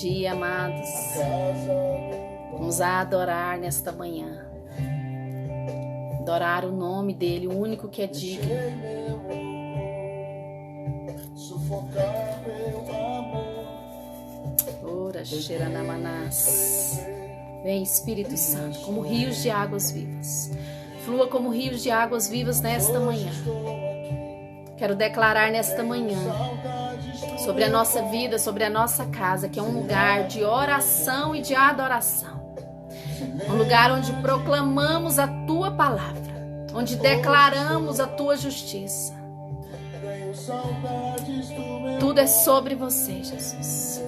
dia, amados. Vamos adorar nesta manhã. Adorar o nome dele, o único que é digno. Ora, Xeranamanás. Vem, Espírito Santo, como rios de águas vivas. Flua como rios de águas vivas nesta manhã. Quero declarar nesta manhã sobre a nossa vida, sobre a nossa casa, que é um lugar de oração e de adoração. Um lugar onde proclamamos a Tua palavra, onde declaramos a Tua justiça. Tudo é sobre você, Jesus.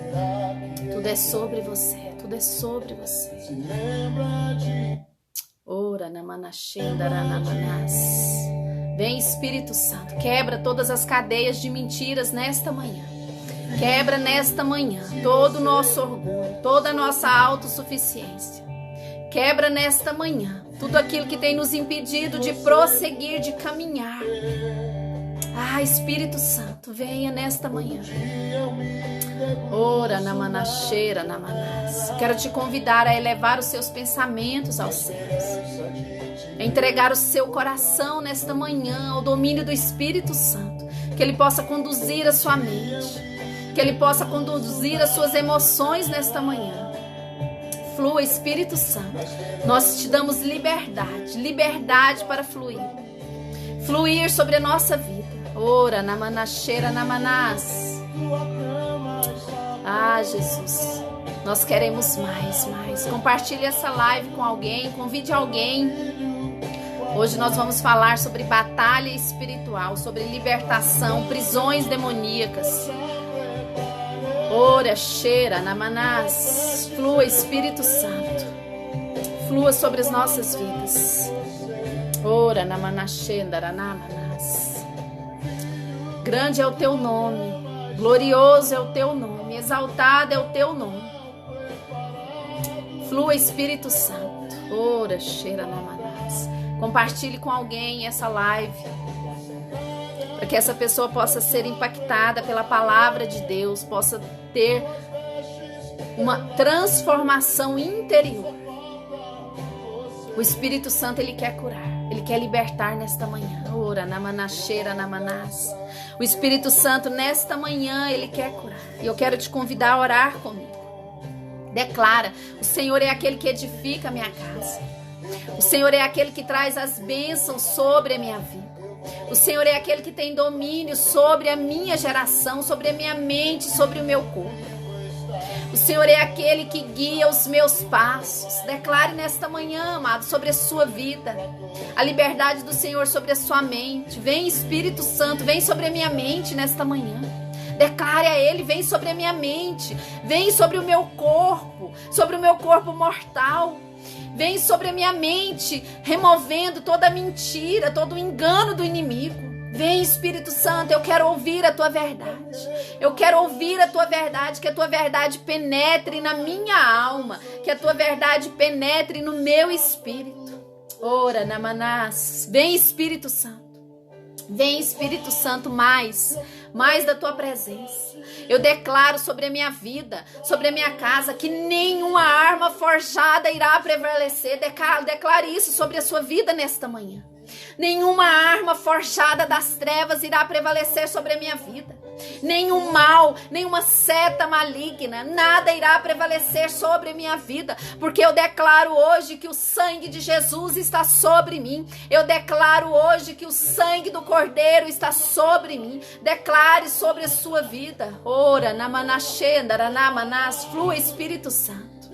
Tudo é sobre você, tudo é sobre você. Ora, namanashendaranamanás. Vem, Espírito Santo, quebra todas as cadeias de mentiras nesta manhã. Quebra nesta manhã todo o nosso orgulho, toda a nossa autossuficiência. Quebra nesta manhã tudo aquilo que tem nos impedido de prosseguir, de caminhar. Ah, Espírito Santo, venha nesta manhã. Ora, namanasheira, namanás. Quero te convidar a elevar os seus pensamentos aos céus. A entregar o seu coração nesta manhã ao domínio do Espírito Santo. Que ele possa conduzir a sua mente. Que ele possa conduzir as suas emoções nesta manhã. Flua, Espírito Santo. Nós te damos liberdade. Liberdade para fluir. Fluir sobre a nossa vida. Ora, namanasheira, namanás. Ah, Jesus. Nós queremos mais, mais. Compartilhe essa live com alguém. Convide alguém. Hoje nós vamos falar sobre batalha espiritual. Sobre libertação, prisões demoníacas. Ora, cheira, namanás. Flua, Espírito Santo. Flua sobre as nossas vidas. Ora, namanashendaranamanás. Grande é o teu nome. Glorioso é o teu nome. Exaltado é o teu nome. Flua, Espírito Santo. Ora, cheira, namanás. Compartilhe com alguém essa live. Para que essa pessoa possa ser impactada pela palavra de Deus, possa ter uma transformação interior. O Espírito Santo, ele quer curar, ele quer libertar nesta manhã. Ora, namanasheira, namanás. O Espírito Santo, nesta manhã, ele quer curar. E eu quero te convidar a orar comigo. Declara: o Senhor é aquele que edifica a minha casa. O Senhor é aquele que traz as bênçãos sobre a minha vida. O Senhor é aquele que tem domínio sobre a minha geração, sobre a minha mente, sobre o meu corpo. O Senhor é aquele que guia os meus passos. Declare nesta manhã, amado, sobre a sua vida. A liberdade do Senhor sobre a sua mente. Vem, Espírito Santo, vem sobre a minha mente nesta manhã. Declare a Ele: vem sobre a minha mente. Vem sobre o meu corpo mortal. Vem sobre a minha mente, removendo toda a mentira, todo o engano do inimigo. Vem, Espírito Santo, eu quero ouvir a tua verdade. Eu quero ouvir a tua verdade, que a tua verdade penetre na minha alma, que a tua verdade penetre no meu espírito. Ora, namanás. Vem, Espírito Santo. Vem, Espírito Santo, mais da tua presença. Eu declaro sobre a minha vida, sobre a minha casa, que nenhuma arma forjada irá prevalecer. Declare isso sobre a sua vida nesta manhã. Nenhuma arma forjada das trevas irá prevalecer sobre a minha vida. Nenhum mal, nenhuma seta maligna, nada irá prevalecer sobre a minha vida, porque eu declaro hoje que o sangue de Jesus está sobre mim. Eu declaro hoje que o sangue do Cordeiro está sobre mim. Declare sobre a sua vida. Ora, namanashendaranamanás. Flua, Espírito Santo.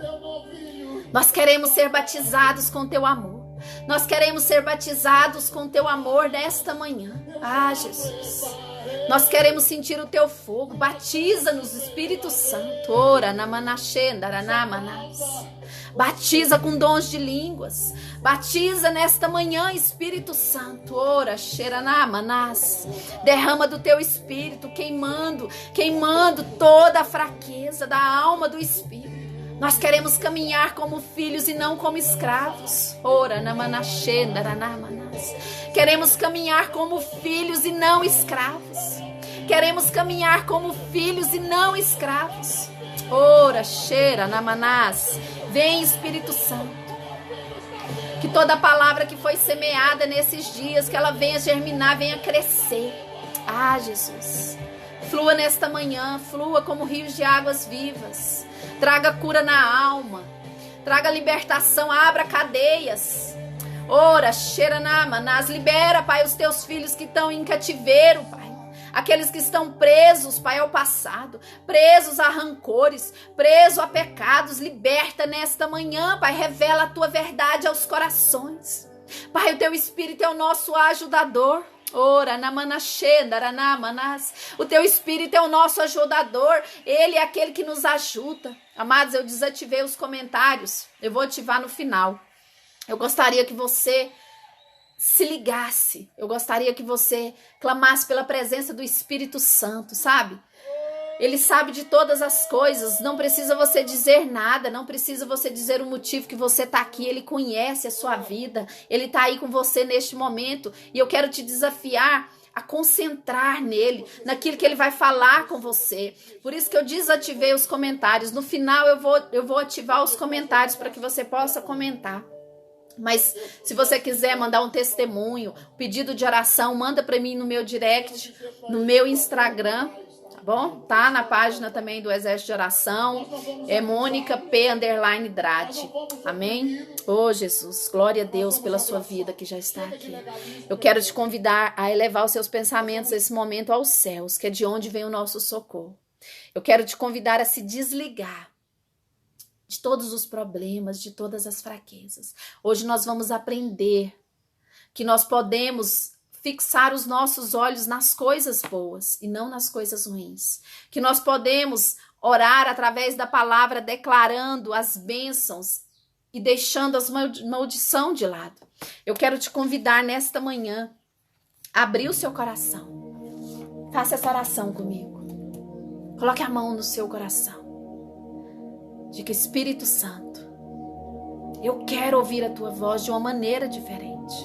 Nós queremos ser batizados com teu amor. Nós queremos ser batizados com teu amor nesta manhã. Ah, Jesus. Nós queremos sentir o teu fogo. Batiza-nos, Espírito Santo. Ora, namanashendaranamanás. Batiza com dons de línguas. Batiza nesta manhã, Espírito Santo. Ora, xeranamanás. Derrama do teu Espírito, queimando toda a fraqueza da alma do Espírito. Nós queremos caminhar como filhos e não como escravos. Ora, namanashendaranamanás. Queremos caminhar como filhos e não escravos. Queremos caminhar como filhos e não escravos. Ora, cheira, namanás. Vem, Espírito Santo. Que toda palavra que foi semeada nesses dias, que ela venha germinar, venha crescer. Ah, Jesus. Flua nesta manhã, flua como rios de águas vivas. Traga cura na alma. Traga libertação, abra cadeias. Ora, cheira, namanás. Libera, Pai, os teus filhos que estão em cativeiro, Pai. Aqueles que estão presos, Pai, ao passado, presos a rancores, presos a pecados, liberta nesta manhã, Pai, revela a tua verdade aos corações. Pai, o teu Espírito é o nosso ajudador. Ora, namanás. O teu Espírito é o nosso ajudador, ele é aquele que nos ajuda. Amados, eu desativei os comentários, eu vou ativar no final. Eu gostaria que você se ligasse, eu gostaria que você clamasse pela presença do Espírito Santo, sabe? Ele sabe de todas as coisas, não precisa você dizer nada, não precisa você dizer o motivo que você está aqui, ele conhece a sua vida, ele está aí com você neste momento, e eu quero te desafiar a concentrar nele, naquilo que ele vai falar com você. Por isso que eu desativei os comentários, no final eu vou ativar os comentários para que você possa comentar. Mas se você quiser mandar um testemunho, pedido de oração, manda para mim no meu direct, no meu Instagram, tá bom? Tá na página também do Exército de Oração, é Mônica P_Drade, amém? Oh, Jesus, glória a Deus pela sua vida que já está aqui. Eu quero te convidar a elevar os seus pensamentos nesse momento aos céus, que é de onde vem o nosso socorro. Eu quero te convidar a se desligar de todos os problemas, de todas as fraquezas. Hoje nós vamos aprender que nós podemos fixar os nossos olhos nas coisas boas e não nas coisas ruins. Que nós podemos orar através da palavra, declarando as bênçãos e deixando as maldição de lado. Eu quero te convidar nesta manhã a abrir o seu coração. Faça essa oração comigo. Coloque a mão no seu coração. Diga: Espírito Santo, eu quero ouvir a tua voz de uma maneira diferente.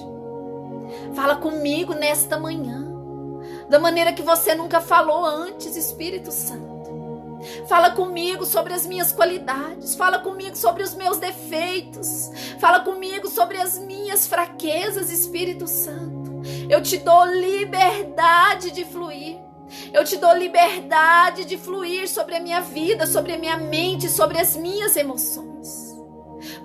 Fala comigo nesta manhã, da maneira que você nunca falou antes, Espírito Santo. Fala comigo sobre as minhas qualidades, fala comigo sobre os meus defeitos, fala comigo sobre as minhas fraquezas, Espírito Santo. Eu te dou liberdade de fluir. Eu te dou liberdade de fluir sobre a minha vida, sobre a minha mente, sobre as minhas emoções.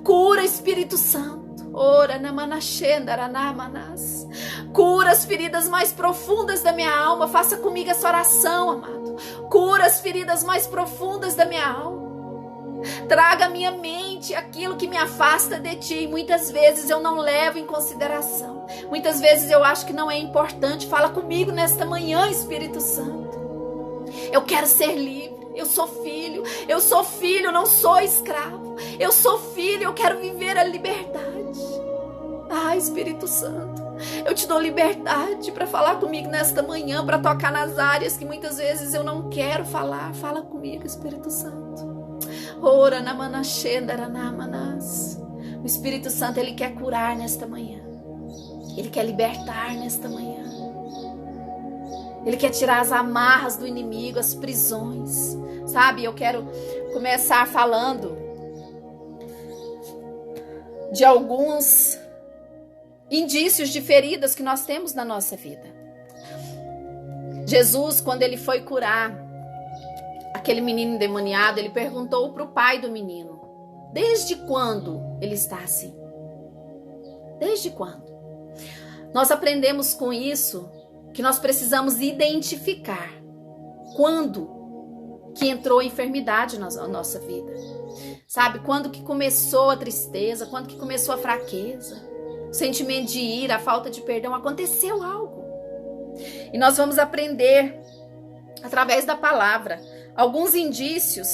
Cura, Espírito Santo. Ora, namanashendaranamanás. Cura as feridas mais profundas da minha alma. Faça comigo essa oração, amado. Cura as feridas mais profundas da minha alma. Traga à minha mente aquilo que me afasta de ti. Muitas vezes eu não levo em consideração. Muitas vezes eu acho que não é importante. Fala comigo nesta manhã, Espírito Santo. Eu quero ser livre. Eu sou filho, não sou escravo. Eu sou filho, eu quero viver a liberdade. Ah, Espírito Santo, eu te dou liberdade para falar comigo nesta manhã, para tocar nas áreas que muitas vezes eu não quero falar. Fala comigo, Espírito Santo. Ora, namanashendaranamanás. O Espírito Santo, ele quer curar nesta manhã. Ele quer libertar nesta manhã. Ele quer tirar as amarras do inimigo, as prisões. Sabe, eu quero começar falando de alguns indícios de feridas que nós temos na nossa vida. Jesus, quando ele foi curar aquele menino endemoniado, ele perguntou para o pai do menino: desde quando ele está assim? Desde quando? Nós aprendemos com isso que nós precisamos identificar quando que entrou a enfermidade na nossa vida. Sabe, quando que começou a tristeza, quando que começou a fraqueza, o sentimento de ira, a falta de perdão, aconteceu algo. E nós vamos aprender através da palavra. Alguns indícios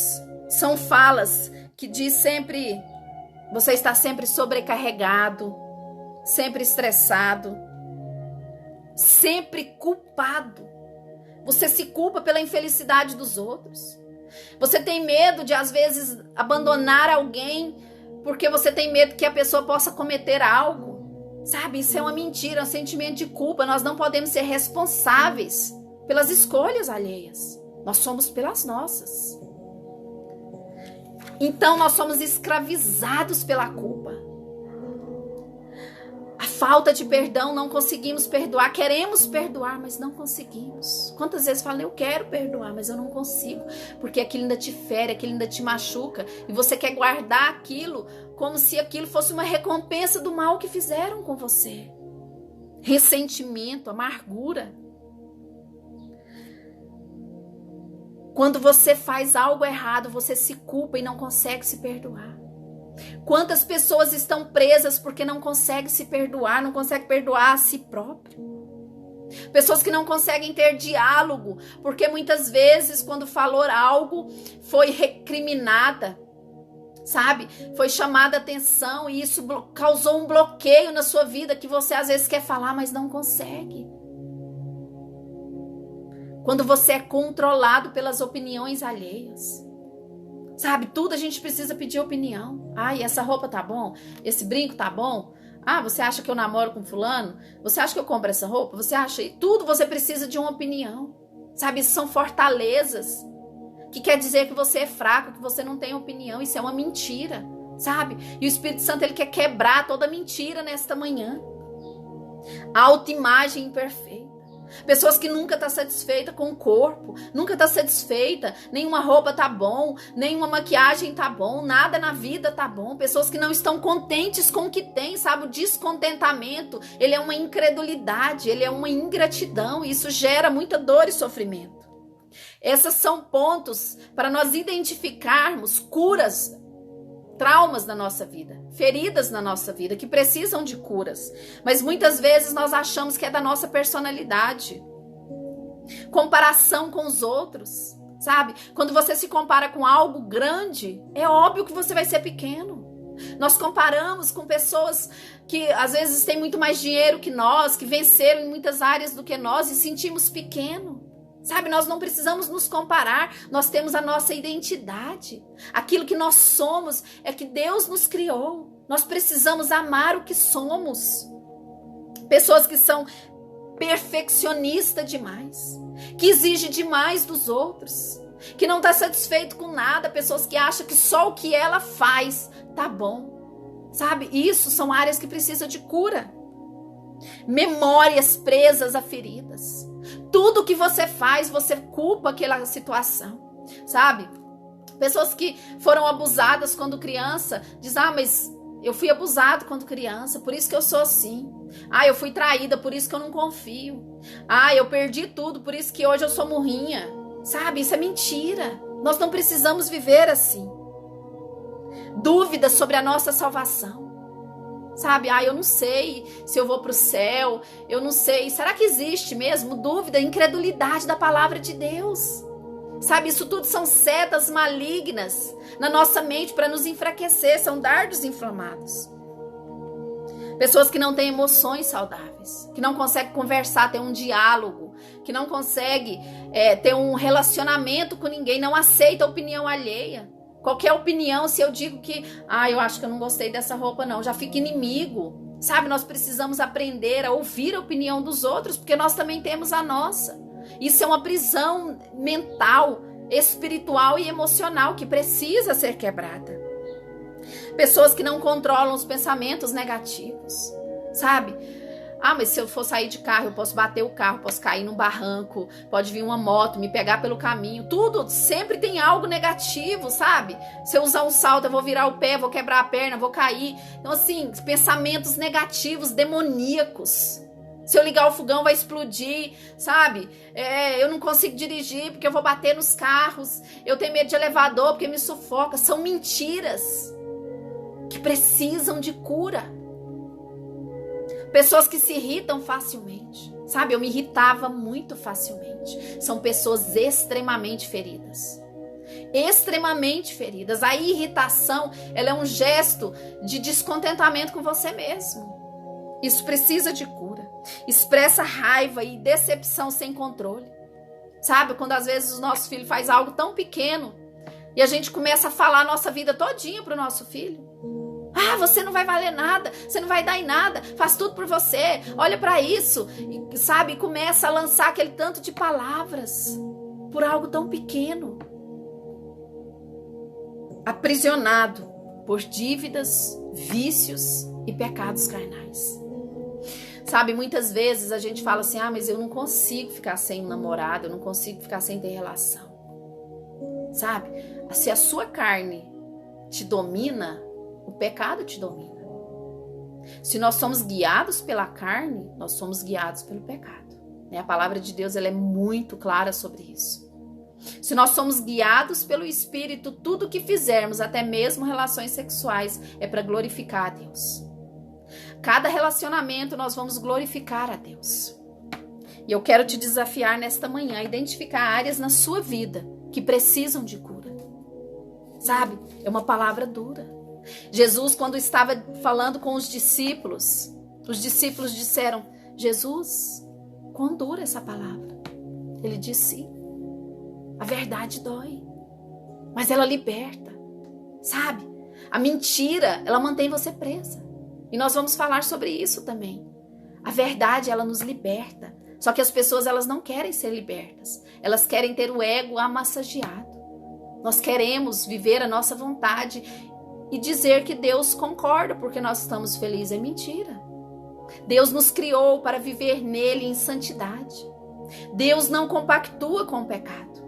são falas que diz sempre: você está sempre sobrecarregado, sempre estressado, sempre culpado. Você se culpa pela infelicidade dos outros. Você tem medo de, às vezes, abandonar alguém porque você tem medo que a pessoa possa cometer algo. Sabe, isso é uma mentira, é um sentimento de culpa. Nós não podemos ser responsáveis pelas escolhas alheias. Nós somos pelas nossas. Então nós somos escravizados pela culpa. A falta de perdão, não conseguimos perdoar, queremos perdoar, mas não conseguimos. Quantas vezes fala, eu quero perdoar, mas eu não consigo, porque aquilo ainda te fere, aquilo ainda te machuca, e você quer guardar aquilo como se aquilo fosse uma recompensa do mal que fizeram com você. Ressentimento, amargura. Quando você faz algo errado, você se culpa e não consegue se perdoar. Quantas pessoas estão presas porque não conseguem se perdoar, não conseguem perdoar a si próprio? Pessoas que não conseguem ter diálogo, porque muitas vezes quando falou algo foi recriminada, sabe? Foi chamada a atenção e isso causou um bloqueio na sua vida que você às vezes quer falar, mas não consegue. Quando você é controlado pelas opiniões alheias. Sabe, tudo a gente precisa pedir opinião. Ai, essa roupa tá bom? Esse brinco tá bom? Ah, você acha que eu namoro com fulano? Você acha que eu compro essa roupa? Você acha? E tudo você precisa de uma opinião. Sabe, isso são fortalezas. Que quer dizer que você é fraco, que você não tem opinião. Isso é uma mentira, sabe? E o Espírito Santo, ele quer quebrar toda mentira nesta manhã. Autoimagem imperfeita. Pessoas que nunca estão satisfeitas com o corpo, nunca estão satisfeitas, nenhuma roupa tá bom, nenhuma maquiagem tá bom, nada na vida tá bom. Pessoas que não estão contentes com o que tem, sabe? O descontentamento, ele é uma incredulidade, ele é uma ingratidão, e isso gera muita dor e sofrimento. Esses são pontos para nós identificarmos curas, traumas na nossa vida, feridas na nossa vida, que precisam de curas. Mas muitas vezes nós achamos que é da nossa personalidade. Comparação com os outros, sabe? Quando você se compara com algo grande, é óbvio que você vai ser pequeno. Nós comparamos com pessoas que às vezes têm muito mais dinheiro que nós, que venceram em muitas áreas do que nós e sentimos pequeno. Sabe, nós não precisamos nos comparar, nós temos a nossa identidade. Aquilo que nós somos é que Deus nos criou. Nós precisamos amar o que somos. Pessoas que são perfeccionistas demais, que exigem demais dos outros, que não está satisfeito com nada, pessoas que acham que só o que ela faz tá bom. Sabe, isso são áreas que precisam de cura. Memórias presas a feridas. Tudo que você faz, você culpa aquela situação, sabe? Pessoas que foram abusadas quando criança, dizem, mas eu fui abusado quando criança, por isso que eu sou assim. Eu fui traída, por isso que eu não confio. Eu perdi tudo, por isso que hoje eu sou murrinha. Sabe, isso é mentira. Nós não precisamos viver assim. Dúvidas sobre a nossa salvação. Sabe, eu não sei se eu vou para o céu, eu não sei, será que existe mesmo? Dúvida, incredulidade da palavra de Deus. Sabe, isso tudo são setas malignas na nossa mente para nos enfraquecer, são dardos inflamados. Pessoas que não têm emoções saudáveis, que não conseguem conversar, ter um diálogo, que não conseguem ter um relacionamento com ninguém, não aceita a opinião alheia. Qualquer opinião, se eu digo que, eu acho que eu não gostei dessa roupa não, já fica inimigo. Sabe, nós precisamos aprender a ouvir a opinião dos outros, porque nós também temos a nossa. Isso é uma prisão mental, espiritual e emocional que precisa ser quebrada. Pessoas que não controlam os pensamentos negativos, sabe? Mas se eu for sair de carro, eu posso bater o carro, posso cair num barranco, pode vir uma moto, me pegar pelo caminho. Tudo sempre tem algo negativo, sabe? Se eu usar um salto, eu vou virar o pé, vou quebrar a perna, vou cair. Então, assim, pensamentos negativos, demoníacos. Se eu ligar o fogão, vai explodir, sabe? Eu não consigo dirigir porque eu vou bater nos carros. Eu tenho medo de elevador porque me sufoca. São mentiras que precisam de cura. Pessoas que se irritam facilmente, sabe? Eu me irritava muito facilmente. São pessoas extremamente feridas. Extremamente feridas. A irritação, ela é um gesto de descontentamento com você mesmo. Isso precisa de cura. Expressa raiva e decepção sem controle. Sabe? Quando às vezes o nosso filho faz algo tão pequeno e a gente começa a falar a nossa vida todinha pro nosso filho. Você não vai valer nada, você não vai dar em nada, faz tudo por você, olha para isso, e, sabe, começa a lançar aquele tanto de palavras por algo tão pequeno. aprisionado por dívidas, vícios e pecados carnais. Sabe, muitas vezes a gente fala assim, mas eu não consigo ficar sem um namorado, eu não consigo ficar sem ter relação. Sabe, se a sua carne te domina, o pecado te domina. Se nós somos guiados pela carne, nós somos guiados pelo pecado. A palavra de Deus ela é muito clara sobre isso. Se nós somos guiados pelo Espírito, tudo que fizermos, até mesmo relações sexuais, é para glorificar a Deus. Cada relacionamento nós vamos glorificar a Deus. E eu quero te desafiar nesta manhã a identificar áreas na sua vida que precisam de cura. Sabe? É uma palavra dura. Jesus, quando estava falando com os discípulos disseram, Jesus, quão dura essa palavra? Ele disse, a verdade dói, mas ela liberta, sabe? A mentira, ela mantém você presa. E nós vamos falar sobre isso também. A verdade, ela nos liberta. Só que as pessoas, elas não querem ser libertas. Elas querem ter o ego amassageado. Nós queremos viver a nossa vontade e dizer que Deus concorda porque nós estamos felizes. É mentira. Deus nos criou para viver nele em santidade. Deus não compactua com o pecado.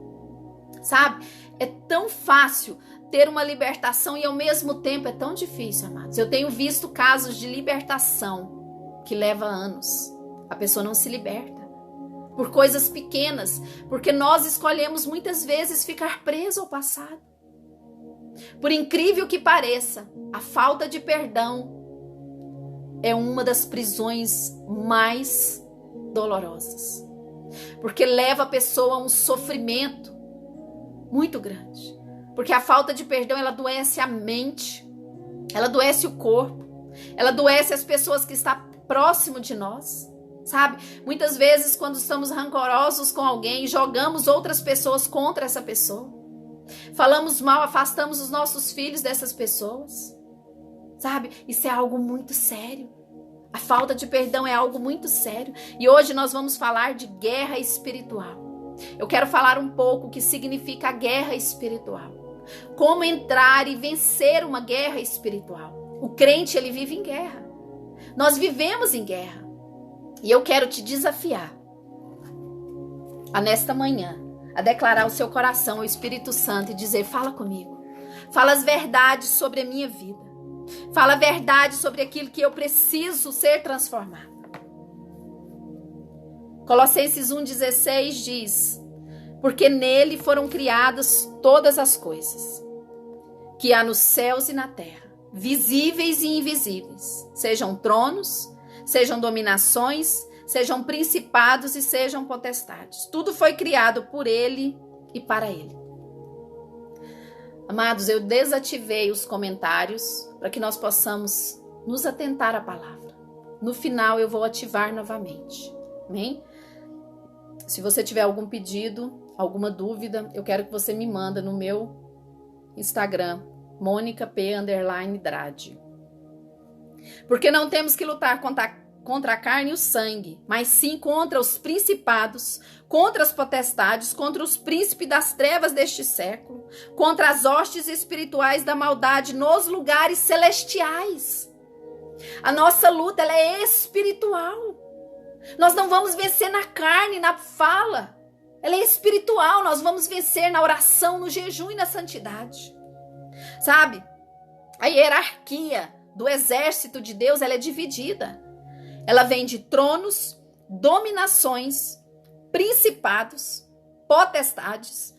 Sabe? É tão fácil ter uma libertação e ao mesmo tempo é tão difícil, amados. Eu tenho visto casos de libertação que leva anos. A pessoa não se liberta por coisas pequenas, porque nós escolhemos muitas vezes ficar preso ao passado. Por incrível que pareça, a falta de perdão é uma das prisões mais dolorosas, porque leva a pessoa a um sofrimento muito grande. Porque a falta de perdão, ela adoece a mente, ela adoece o corpo, ela adoece as pessoas que estão próximo de nós, sabe? Muitas vezes, quando estamos rancorosos com alguém, jogamos outras pessoas contra essa pessoa. Falamos mal, afastamos os nossos filhos dessas pessoas, sabe? Isso é algo muito sério. A falta de perdão é algo muito sério. E hoje nós vamos falar de guerra espiritual. Eu quero falar um pouco o que significa a guerra espiritual. Como entrar e vencer uma guerra espiritual. O crente, ele vive em guerra. Nós vivemos em guerra. E eu quero te desafiar nesta manhã a declarar o seu coração ao Espírito Santo e dizer, fala comigo. Fala as verdades sobre a minha vida. Fala a verdade sobre aquilo que eu preciso ser transformado. Colossenses 1,16 diz, porque nele foram criadas todas as coisas, que há nos céus e na terra, visíveis e invisíveis, sejam tronos, sejam dominações, sejam principados e sejam potestades. Tudo foi criado por ele e para ele. Amados, eu desativei os comentários para que nós possamos nos atentar à palavra. No final eu vou ativar novamente. Amém? Se você tiver algum pedido, alguma dúvida, eu quero que você me manda no meu Instagram, MonicaP_Drade. Porque não temos que lutar contra a carne e o sangue, mas sim contra os principados, contra as potestades, contra os príncipes das trevas deste século, contra as hostes espirituais da maldade nos lugares celestiais. A nossa luta, ela é espiritual. Nós não vamos vencer na carne, na fala. Ela é espiritual, nós vamos vencer na oração, no jejum e na santidade. Sabe? A hierarquia do exército de Deus, ela é dividida. Ela vem de tronos, dominações, principados, potestades,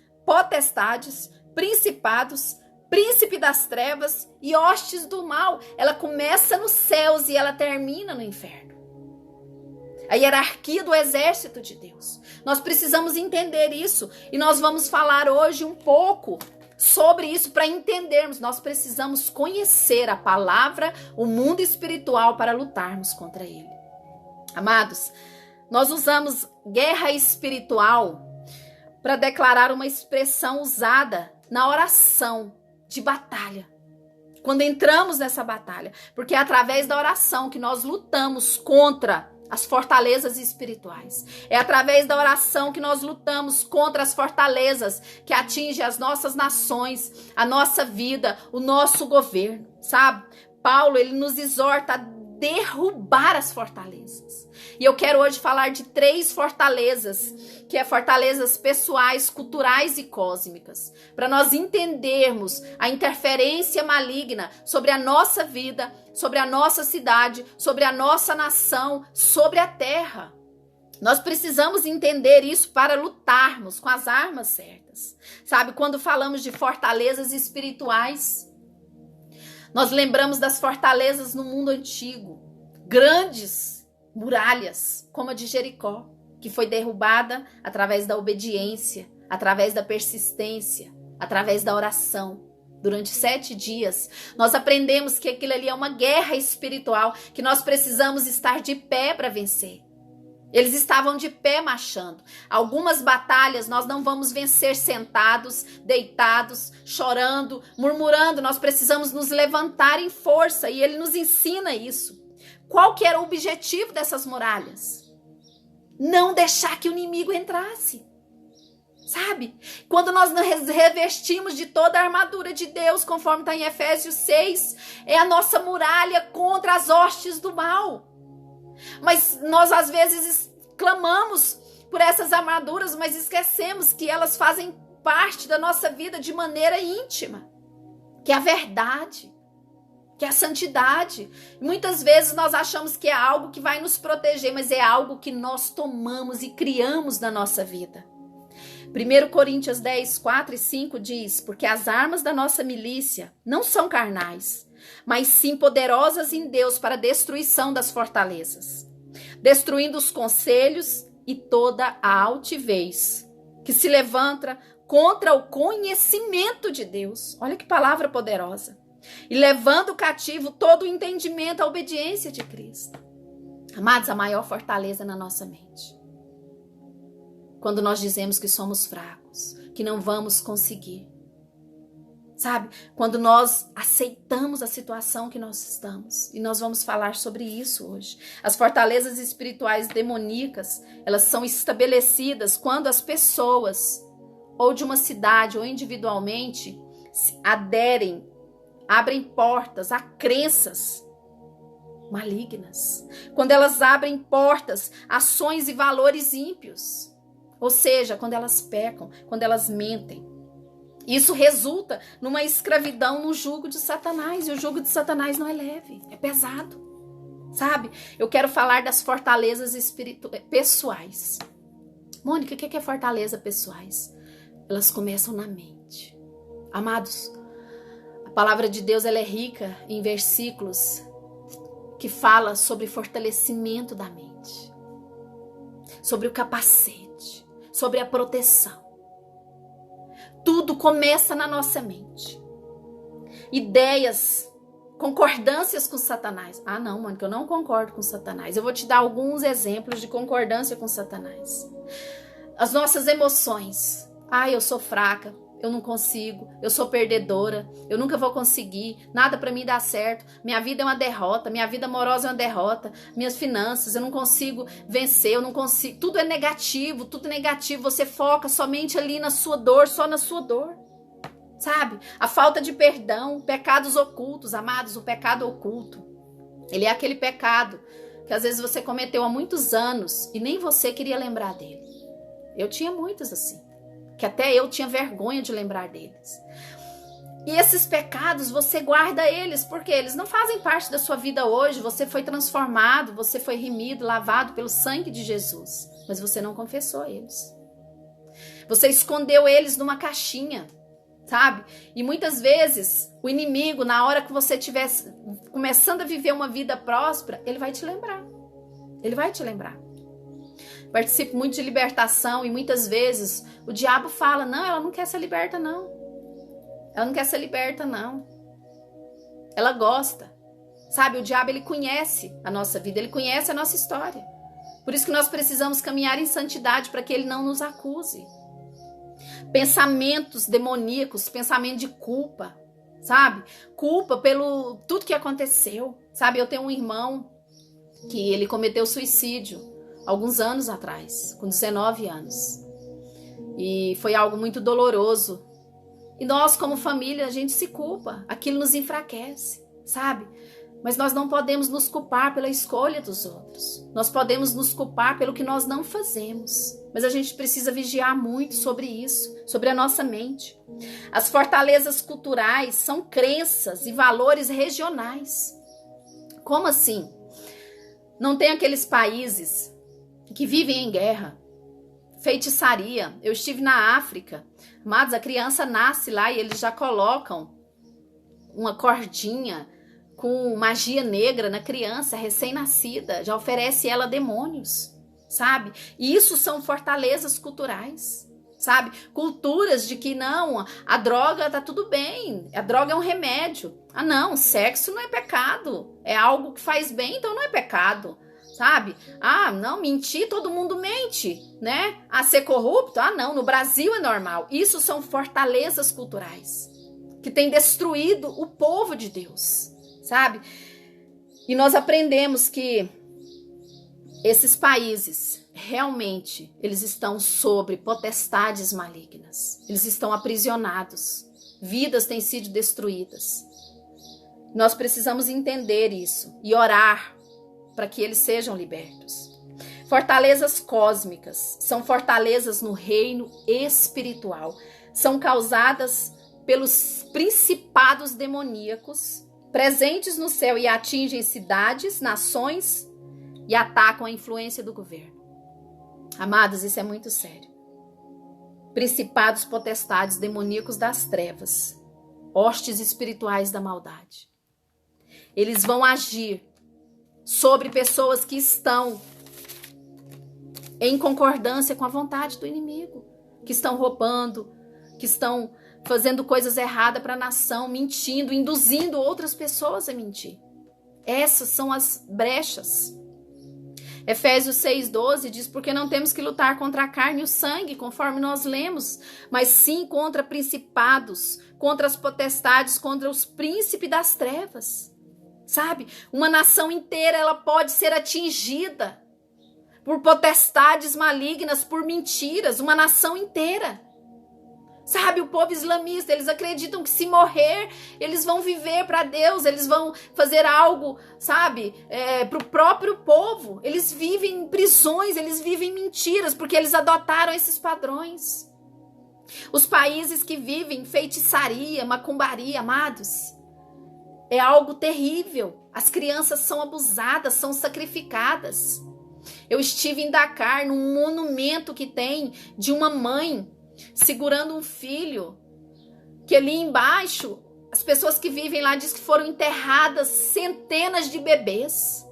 principados, príncipe das trevas e hostes do mal. Ela começa nos céus e ela termina no inferno. A hierarquia do exército de Deus. Nós precisamos entender isso e nós vamos falar hoje um pouco sobre isso para entendermos. Nós precisamos conhecer a palavra, o mundo espiritual para lutarmos contra ele. Amados, nós usamos guerra espiritual para declarar uma expressão usada na oração de batalha. Quando entramos nessa batalha, porque é através da oração que nós lutamos contra as fortalezas espirituais. É através da oração que nós lutamos contra as fortalezas que atingem as nossas nações, a nossa vida, o nosso governo, sabe? Paulo, ele nos exorta a derrubar as fortalezas. E eu quero hoje falar de 3 fortalezas, que é fortalezas pessoais, culturais e cósmicas, para nós entendermos a interferência maligna sobre a nossa vida, sobre a nossa cidade, sobre a nossa nação, sobre a terra. Nós precisamos entender isso para lutarmos com as armas certas. Sabe, quando falamos de fortalezas espirituais, nós lembramos das fortalezas no mundo antigo, grandes muralhas, como a de Jericó, que foi derrubada através da obediência, através da persistência, através da oração. Durante 7 dias, nós aprendemos que aquilo ali é uma guerra espiritual, que nós precisamos estar de pé para vencer. Eles estavam de pé marchando. Algumas batalhas nós não vamos vencer sentados, deitados, chorando, murmurando. Nós precisamos nos levantar em força e ele nos ensina isso. Qual que era o objetivo dessas muralhas? Não deixar que o inimigo entrasse. Sabe? Quando nós nos revestimos de toda a armadura de Deus, conforme está em Efésios 6, é a nossa muralha contra as hostes do mal. Mas nós às vezes clamamos por essas armaduras, mas esquecemos que elas fazem parte da nossa vida de maneira íntima, que é a verdade, que é a santidade. Muitas vezes nós achamos que é algo que vai nos proteger, mas é algo que nós tomamos e criamos na nossa vida. 1 Coríntios 10, 4 e 5 diz: porque as armas da nossa milícia não são carnais, mas sim poderosas em Deus para a destruição das fortalezas, destruindo os conselhos e toda a altivez que se levanta contra o conhecimento de Deus. Olha que palavra poderosa. E levando cativo todo o entendimento à obediência de Cristo. Amados, a maior fortaleza na nossa mente. Quando nós dizemos que somos fracos, que não vamos conseguir. Sabe? Quando nós aceitamos a situação que nós estamos. E nós vamos falar sobre isso hoje. As fortalezas espirituais demoníacas, elas são estabelecidas quando as pessoas, ou de uma cidade, ou individualmente, se aderem, abrem portas a crenças malignas. Quando elas abrem portas a ações e valores ímpios. Ou seja, quando elas pecam, quando elas mentem. Isso resulta numa escravidão no jugo de Satanás. E o jugo de Satanás não é leve, é pesado. Sabe? Eu quero falar das fortalezas pessoais. Mônica, o que é fortaleza pessoais? Elas começam na mente. Amados, a palavra de Deus ela é rica em versículos que fala sobre fortalecimento da mente. Sobre o capacete. Sobre a proteção. Tudo começa na nossa mente. Ideias, concordâncias com Satanás. Ah, não, Mônica, eu não concordo com Satanás. Eu vou te dar alguns exemplos de concordância com Satanás. As nossas emoções. Ah, eu sou fraca, eu não consigo, eu sou perdedora, eu nunca vou conseguir, nada pra mim dá certo, minha vida é uma derrota, minha vida amorosa é uma derrota, minhas finanças, eu não consigo vencer, eu não consigo, tudo é negativo, você foca somente ali na sua dor, só na sua dor, sabe? A falta de perdão, pecados ocultos, amados, o pecado oculto, ele é aquele pecado que às vezes você cometeu há muitos anos e nem você queria lembrar dele. Eu tinha muitos assim. Que até eu tinha vergonha de lembrar deles. E esses pecados, você guarda eles, porque eles não fazem parte da sua vida hoje. Você foi transformado, você foi remido, lavado pelo sangue de Jesus. Mas você não confessou eles. Você escondeu eles numa caixinha, sabe? E muitas vezes, o inimigo, na hora que você estiver começando a viver uma vida próspera, ele vai te lembrar. Ele vai te lembrar. Participo muito de libertação e muitas vezes o diabo fala, não, ela não quer ser liberta não. Ela não quer ser liberta não. Ela gosta. Sabe, o diabo ele conhece a nossa vida, ele conhece a nossa história. Por isso que nós precisamos caminhar em santidade para que ele não nos acuse. Pensamentos demoníacos, pensamento de culpa, sabe? Culpa pelo tudo que aconteceu. Sabe, eu tenho um irmão que ele cometeu suicídio alguns anos atrás, com 19 anos. E foi algo muito doloroso. E nós, como família, a gente se culpa. Aquilo nos enfraquece, sabe? Mas nós não podemos nos culpar pela escolha dos outros. Nós podemos nos culpar pelo que nós não fazemos. Mas a gente precisa vigiar muito sobre isso, sobre a nossa mente. As fortalezas culturais são crenças e valores regionais. Como assim? Não tem aqueles países que vivem em guerra, feitiçaria. Eu estive na África. Amados, a criança nasce lá e eles já colocam uma cordinha com magia negra na criança recém-nascida, já oferece ela demônios, sabe? E isso são fortalezas culturais, sabe? Culturas de que não, a droga tá tudo bem, a droga é um remédio. Ah não, sexo não é pecado, é algo que faz bem, então não é pecado, sabe? Ah não, mentir, todo mundo mente, né? Ah, ser corrupto? Ah não, no Brasil é normal. Isso são fortalezas culturais que têm destruído o povo de Deus, sabe? E nós aprendemos que esses países, realmente, eles estão sobre potestades malignas. Eles estão aprisionados. Vidas têm sido destruídas. Nós precisamos entender isso e orar para que eles sejam libertos. Fortalezas cósmicas são fortalezas no reino espiritual. São causadas pelos principados demoníacos presentes no céu e atingem cidades, nações e atacam a influência do governo. Amados, isso é muito sério. Principados, potestades, demoníacos das trevas, hostes espirituais da maldade. Eles vão agir sobre pessoas que estão em concordância com a vontade do inimigo, que estão roubando, que estão fazendo coisas erradas para a nação, mentindo, induzindo outras pessoas a mentir. Essas são as brechas. Efésios 6,12 diz, porque não temos que lutar contra a carne e o sangue, conforme nós lemos, mas sim contra principados, contra as potestades, contra os príncipes das trevas. Sabe? Uma nação inteira ela pode ser atingida por potestades malignas, por mentiras, uma nação inteira. Sabe, o povo islamista, eles acreditam que se morrer, eles vão viver para Deus, eles vão fazer algo, sabe, para o próprio povo. Eles vivem em prisões, eles vivem mentiras, porque eles adotaram esses padrões. Os países que vivem feitiçaria, macumbaria, amados, é algo terrível. As crianças são abusadas, são sacrificadas. Eu estive em Dakar, num monumento que tem de uma mãe segurando um filho, que ali embaixo, as pessoas que vivem lá dizem que foram enterradas centenas de bebês,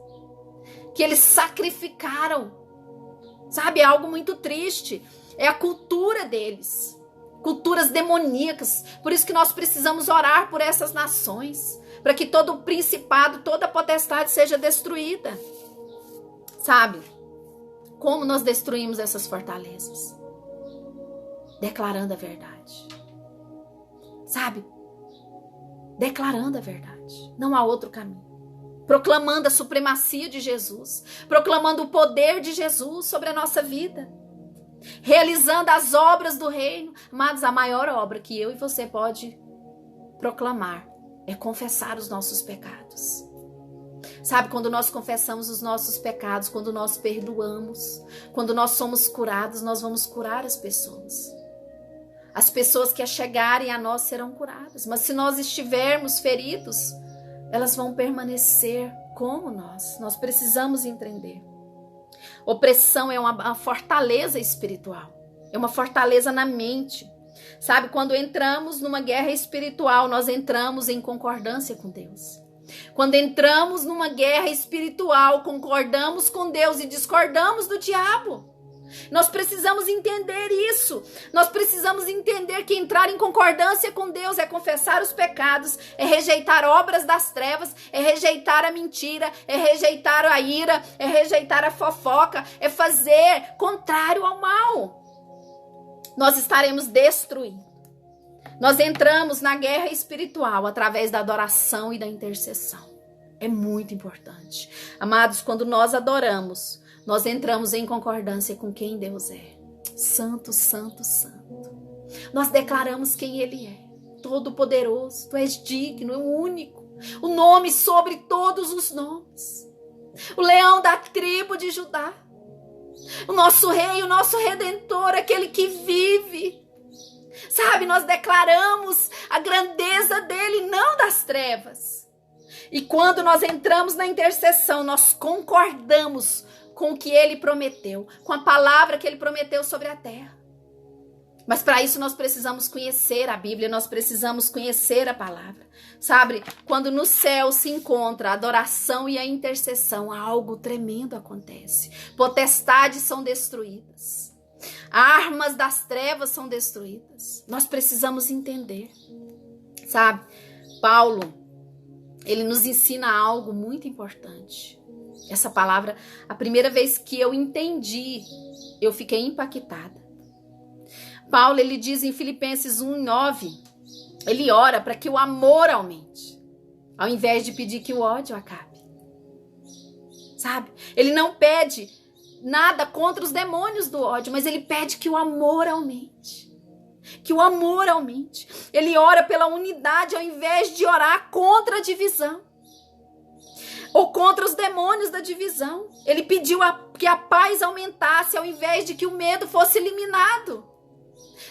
que eles sacrificaram, sabe, é algo muito triste, é a cultura deles, culturas demoníacas, por isso que nós precisamos orar por essas nações, para que todo o principado, toda a potestade seja destruída, sabe, como nós destruímos essas fortalezas? Declarando a verdade, sabe? Declarando a verdade, não há outro caminho. Proclamando a supremacia de Jesus, proclamando o poder de Jesus sobre a nossa vida, realizando as obras do reino. Amados, a maior obra que eu e você pode proclamar é confessar os nossos pecados. Sabe, quando nós confessamos os nossos pecados, quando nós perdoamos, quando nós somos curados, nós vamos curar as pessoas. As pessoas que chegarem a nós serão curadas. Mas se nós estivermos feridos, elas vão permanecer como nós. Nós precisamos entender. Opressão é uma fortaleza espiritual. É uma fortaleza na mente. Sabe, quando entramos numa guerra espiritual, nós entramos em concordância com Deus. Quando entramos numa guerra espiritual, concordamos com Deus e discordamos do diabo. Nós precisamos entender isso. Nós precisamos entender que entrar em concordância com Deus é confessar os pecados, é rejeitar obras das trevas, é rejeitar a mentira, é rejeitar a ira, é rejeitar a fofoca, é fazer contrário ao mal. Nós estaremos destruindo. Nós entramos na guerra espiritual através da adoração e da intercessão. É muito importante. Amados, quando nós adoramos, nós entramos em concordância com quem Deus é. Santo, santo, santo. Nós declaramos quem Ele é. Todo-poderoso, Tu és digno, é o único. O nome sobre todos os nomes. O leão da tribo de Judá. O nosso rei, o nosso redentor, aquele que vive. Sabe, nós declaramos a grandeza dele, não das trevas. E quando nós entramos na intercessão, nós concordamos com o que ele prometeu, com a palavra que ele prometeu sobre a terra. Mas para isso nós precisamos conhecer a Bíblia, nós precisamos conhecer a palavra. Sabe, quando no céu se encontra a adoração e a intercessão, algo tremendo acontece. Potestades são destruídas. Armas das trevas são destruídas. Nós precisamos entender. Sabe, Paulo, ele nos ensina algo muito importante. Essa palavra, a primeira vez que eu entendi, eu fiquei impactada. Paulo, ele diz em Filipenses 1:9, ele ora para que o amor aumente, ao invés de pedir que o ódio acabe. Sabe? Ele não pede nada contra os demônios do ódio, mas ele pede que o amor aumente. Que o amor aumente. Ele ora pela unidade ao invés de orar contra a divisão. Ou contra os demônios da divisão. Ele pediu que a paz aumentasse ao invés de que o medo fosse eliminado.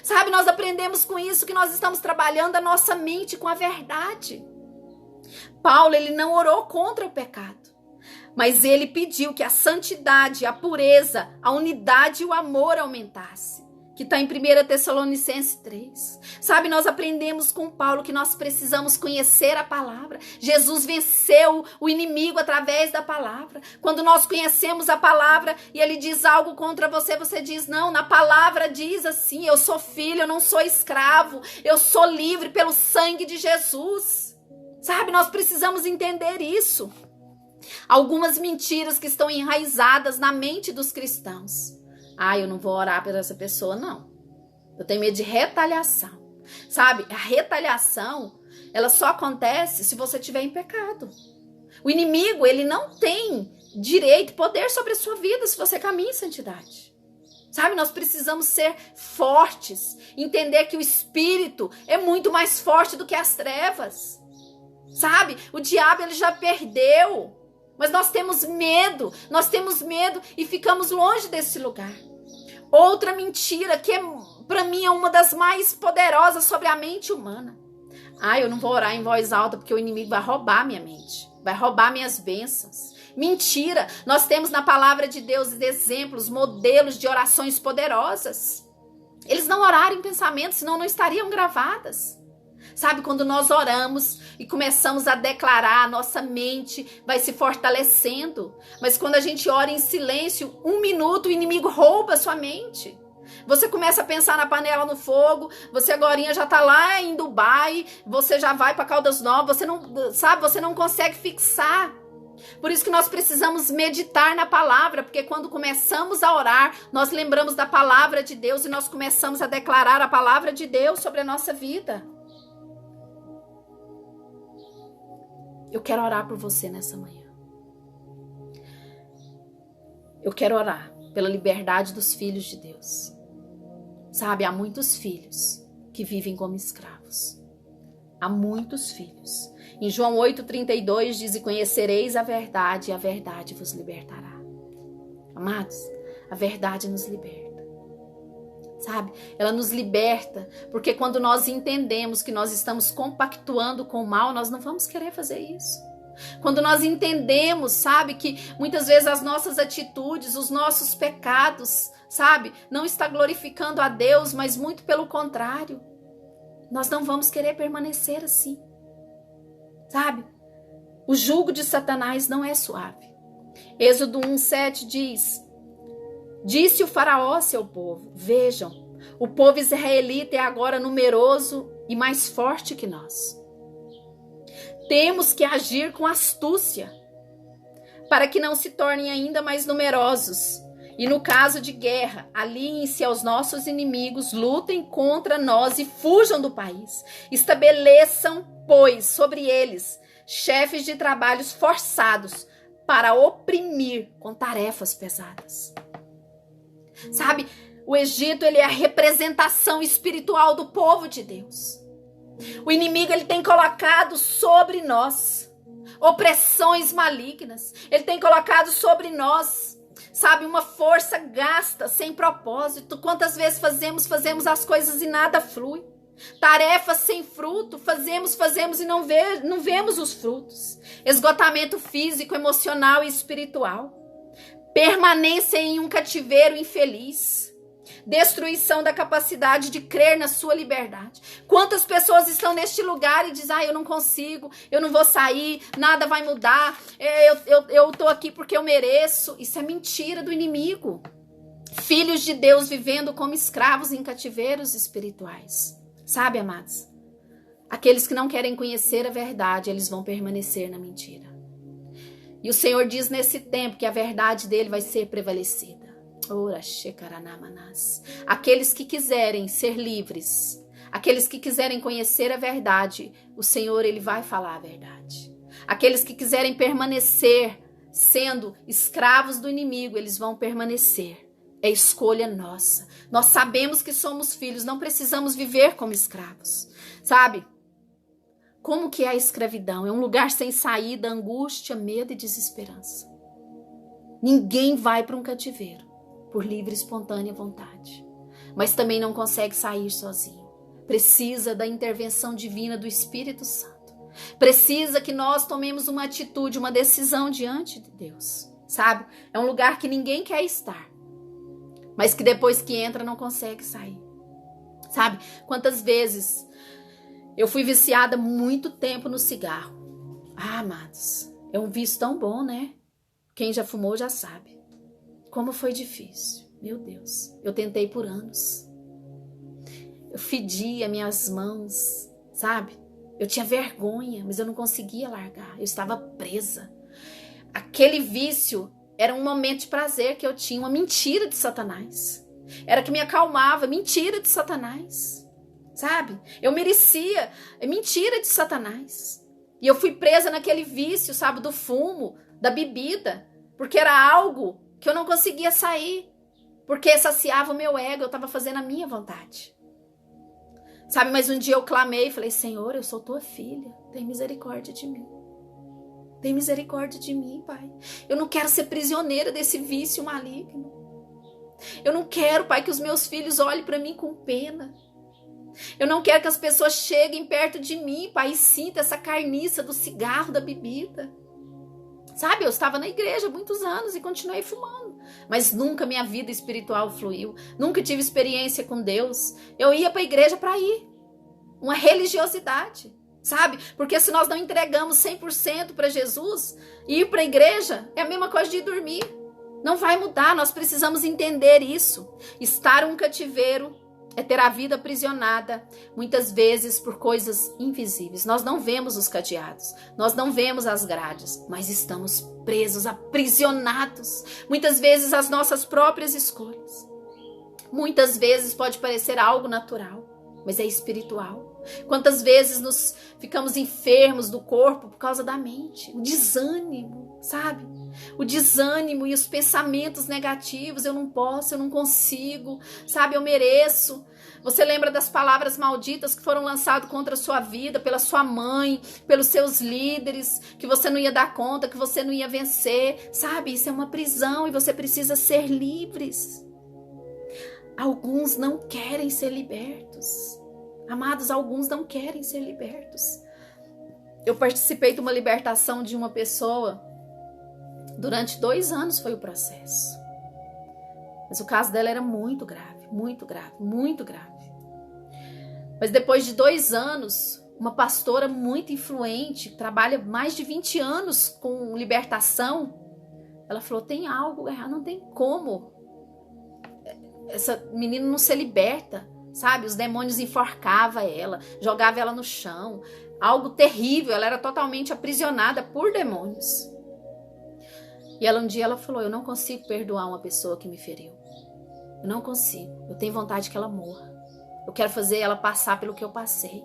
Sabe, nós aprendemos com isso que nós estamos trabalhando a nossa mente com a verdade. Paulo, ele não orou contra o pecado, mas ele pediu que a santidade, a pureza, a unidade e o amor aumentasse. Que está em 1 Tessalonicenses 3. Sabe, nós aprendemos com Paulo que nós precisamos conhecer a palavra. Jesus venceu o inimigo através da palavra. Quando nós conhecemos a palavra e ele diz algo contra você, você diz, não, na palavra diz assim, eu sou filho, eu não sou escravo, eu sou livre pelo sangue de Jesus. Sabe, nós precisamos entender isso. Algumas mentiras que estão enraizadas na mente dos cristãos. Eu não vou orar por essa pessoa, não. Eu tenho medo de retaliação. Sabe, a retaliação, ela só acontece se você estiver em pecado. O inimigo, ele não tem direito, poder sobre a sua vida se você caminha em santidade. Sabe, nós precisamos ser fortes, entender que o espírito é muito mais forte do que as trevas. Sabe, o diabo, ele já perdeu. Mas nós temos medo e ficamos longe desse lugar. Outra mentira que para mim é uma das mais poderosas sobre a mente humana. Eu não vou orar em voz alta porque o inimigo vai roubar minha mente, vai roubar minhas bênçãos. Mentira, nós temos na palavra de Deus exemplos, modelos de orações poderosas. Eles não oraram em pensamento, senão não estariam gravadas. Sabe, quando nós oramos e começamos a declarar, a nossa mente vai se fortalecendo. Mas quando a gente ora em silêncio, 1 minuto, o inimigo rouba a sua mente. Você começa a pensar na panela no fogo, você agorinha já está lá em Dubai, você já vai para Caldas Novas, você não consegue fixar. Por isso que nós precisamos meditar na palavra, porque quando começamos a orar, nós lembramos da palavra de Deus e nós começamos a declarar a palavra de Deus sobre a nossa vida. Eu quero orar por você nessa manhã. Eu quero orar pela liberdade dos filhos de Deus. Sabe, há muitos filhos que vivem como escravos. Há muitos filhos. Em João 8,32 diz, e conhecereis a verdade, e a verdade vos libertará. Amados, a verdade nos liberta. Sabe, ela nos liberta, porque quando nós entendemos que nós estamos compactuando com o mal, nós não vamos querer fazer isso. Quando nós entendemos, sabe, que muitas vezes as nossas atitudes, os nossos pecados, sabe, não está glorificando a Deus, mas muito pelo contrário, nós não vamos querer permanecer assim. Sabe, o jugo de Satanás não é suave. Êxodo 1:7 diz, disse o faraó ao seu povo, vejam, o povo israelita é agora numeroso e mais forte que nós. Temos que agir com astúcia, para que não se tornem ainda mais numerosos. E no caso de guerra, aliem-se aos nossos inimigos, lutem contra nós e fujam do país. Estabeleçam, pois, sobre eles chefes de trabalhos forçados para oprimir com tarefas pesadas. Sabe, o Egito, ele é a representação espiritual do povo de Deus. O inimigo, ele tem colocado sobre nós opressões malignas. Ele tem colocado sobre nós, sabe, uma força gasta, sem propósito. Quantas vezes fazemos as coisas e nada flui. Tarefas sem fruto, fazemos e não vemos os frutos. Esgotamento físico, emocional e espiritual. Permanência em um cativeiro infeliz. Destruição da capacidade de crer na sua liberdade. Quantas pessoas estão neste lugar e dizem, eu não consigo, eu não vou sair, nada vai mudar, eu tô aqui porque eu mereço. Isso é mentira do inimigo. Filhos de Deus vivendo como escravos em cativeiros espirituais. Sabe, amados? Aqueles que não querem conhecer a verdade, eles vão permanecer na mentira. E o Senhor diz nesse tempo que a verdade dele vai ser prevalecida. Aqueles que quiserem ser livres, aqueles que quiserem conhecer a verdade, o Senhor, ele vai falar a verdade. Aqueles que quiserem permanecer sendo escravos do inimigo, eles vão permanecer. É escolha nossa. Nós sabemos que somos filhos, não precisamos viver como escravos. Sabe? Como que é a escravidão? É um lugar sem saída, angústia, medo e desesperança. Ninguém vai para um cativeiro por livre e espontânea vontade, mas também não consegue sair sozinho. Precisa da intervenção divina do Espírito Santo. Precisa que nós tomemos uma atitude, uma decisão diante de Deus, sabe? É um lugar que ninguém quer estar, mas que depois que entra não consegue sair, sabe? Quantas vezes eu fui viciada muito tempo no cigarro. Amados, é um vício tão bom, né? Quem já fumou já sabe. Como foi difícil, meu Deus. Eu tentei por anos. Eu fedia minhas mãos, sabe? Eu tinha vergonha, mas eu não conseguia largar. Eu estava presa. Aquele vício era um momento de prazer que eu tinha, uma mentira de Satanás. Era que me acalmava, mentira de Satanás, sabe? Eu merecia, é mentira de Satanás. E eu fui presa naquele vício, sabe? Do fumo, da bebida, porque era algo que eu não conseguia sair, porque saciava o meu ego, eu estava fazendo a minha vontade. Sabe, mas um dia eu clamei e falei, Senhor, eu sou tua filha, tem misericórdia de mim. Tem misericórdia de mim, Pai. Eu não quero ser prisioneira desse vício maligno. Eu não quero, Pai, que os meus filhos olhem para mim com pena. Eu não quero que as pessoas cheguem perto de mim, Pai, e sintam essa carniça do cigarro, da bebida. Sabe, eu estava na igreja há muitos anos e continuei fumando, mas nunca minha vida espiritual fluiu, nunca tive experiência com Deus. Eu ia para a igreja para ir, uma religiosidade, sabe? Porque se nós não entregamos 100% para Jesus, ir para a igreja é a mesma coisa de ir dormir. Não vai mudar, nós precisamos entender isso. Estar um cativeiro é ter a vida aprisionada, muitas vezes por coisas invisíveis. Nós não vemos os cadeados, nós não vemos as grades, mas estamos presos, aprisionados. Muitas vezes as nossas próprias escolhas. Muitas vezes pode parecer algo natural, mas é espiritual. Quantas vezes nos ficamos enfermos do corpo por causa da mente, o desânimo, sabe? O desânimo e os pensamentos negativos, eu não posso, eu não consigo, sabe? Eu mereço. Você lembra das palavras malditas que foram lançadas contra a sua vida, pela sua mãe, pelos seus líderes, que você não ia dar conta, que você não ia vencer, sabe? Isso é uma prisão e você precisa ser livres. Alguns não querem ser libertos. Amados, alguns não querem ser libertos. Eu participei de uma libertação de uma pessoa. Durante 2 anos foi o processo. Mas o caso dela era muito grave, muito grave, muito grave. Mas depois de 2 anos, uma pastora muito influente, trabalha mais de 20 anos com libertação, ela falou, tem algo errado, não tem como. Essa menina não se liberta, sabe? Os demônios enforcavam ela, jogavam ela no chão. Algo terrível, ela era totalmente aprisionada por demônios. E ela um dia ela falou, eu não consigo perdoar uma pessoa que me feriu. Eu não consigo. Eu tenho vontade que ela morra. Eu quero fazer ela passar pelo que eu passei.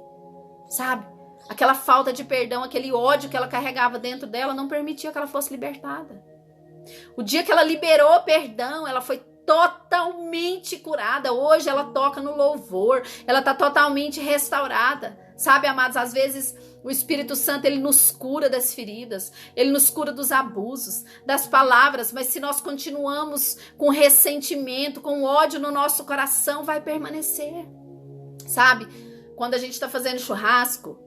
Sabe? Aquela falta de perdão, aquele ódio que ela carregava dentro dela não permitia que ela fosse libertada. O dia que ela liberou perdão, ela foi totalmente curada. Hoje ela toca no louvor, ela está totalmente restaurada. Sabe, amados, às vezes o Espírito Santo, ele nos cura das feridas, ele nos cura dos abusos, das palavras, mas se nós continuamos com ressentimento, com ódio no nosso coração, vai permanecer. Sabe, quando a gente está fazendo churrasco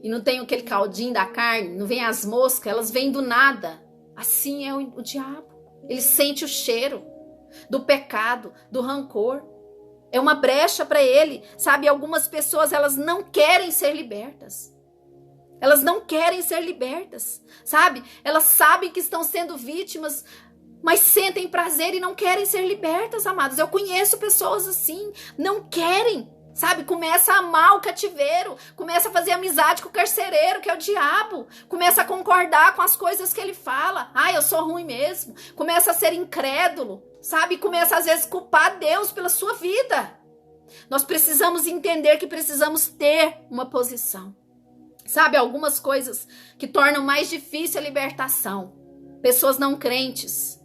e não tem aquele caldinho da carne, não vem as moscas, elas vêm do nada. Assim é o diabo. Ele sente o cheiro do pecado, do rancor. É uma brecha para ele, sabe? Algumas pessoas, elas não querem ser libertas. Elas não querem ser libertas, sabe? Elas sabem que estão sendo vítimas, mas sentem prazer e não querem ser libertas, amados. Eu conheço pessoas assim, não querem, sabe? Começa a amar o cativeiro, começa a fazer amizade com o carcereiro, que é o diabo. Começa a concordar com as coisas que ele fala. Ah, eu sou ruim mesmo. Começa a ser incrédulo, sabe? Começa às vezes a culpar Deus pela sua vida. Nós precisamos entender que precisamos ter uma posição. Sabe, algumas coisas que tornam mais difícil a libertação. Pessoas não crentes,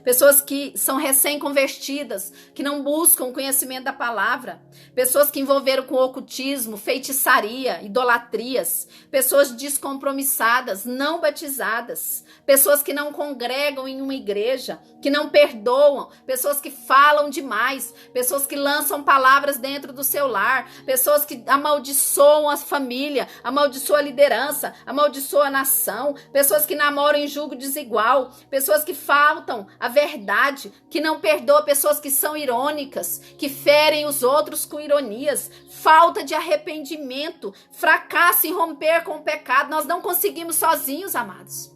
pessoas que são recém-convertidas, que não buscam o conhecimento da palavra, pessoas que envolveram com ocultismo, feitiçaria, idolatrias, pessoas descompromissadas, não batizadas, pessoas que não congregam em uma igreja, que não perdoam, pessoas que falam demais, pessoas que lançam palavras dentro do seu lar, pessoas que amaldiçoam a família, amaldiçoam a liderança, amaldiçoam a nação, pessoas que namoram em julgo desigual, pessoas que faltam a verdade, que não perdoam, pessoas que são irônicas, que ferem os outros com ironias, falta de arrependimento, fracasso em romper com o pecado. Nós não conseguimos sozinhos, amados.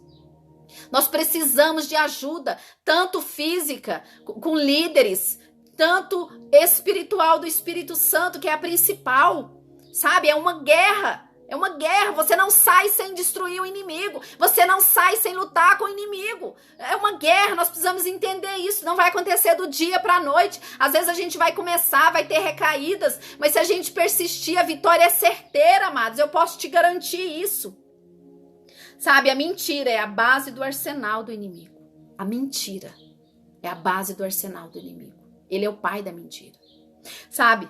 Nós precisamos de ajuda, tanto física, com líderes, tanto espiritual do Espírito Santo, que é a principal, sabe? É uma guerra, você não sai sem destruir o inimigo, você não sai sem lutar com o inimigo, é uma guerra, nós precisamos entender isso, não vai acontecer do dia para a noite, às vezes a gente vai começar, vai ter recaídas, mas se a gente persistir, a vitória é certeira, amados, eu posso te garantir isso. Sabe, a mentira é a base do arsenal do inimigo. A mentira é a base do arsenal do inimigo. Ele é o pai da mentira. Sabe,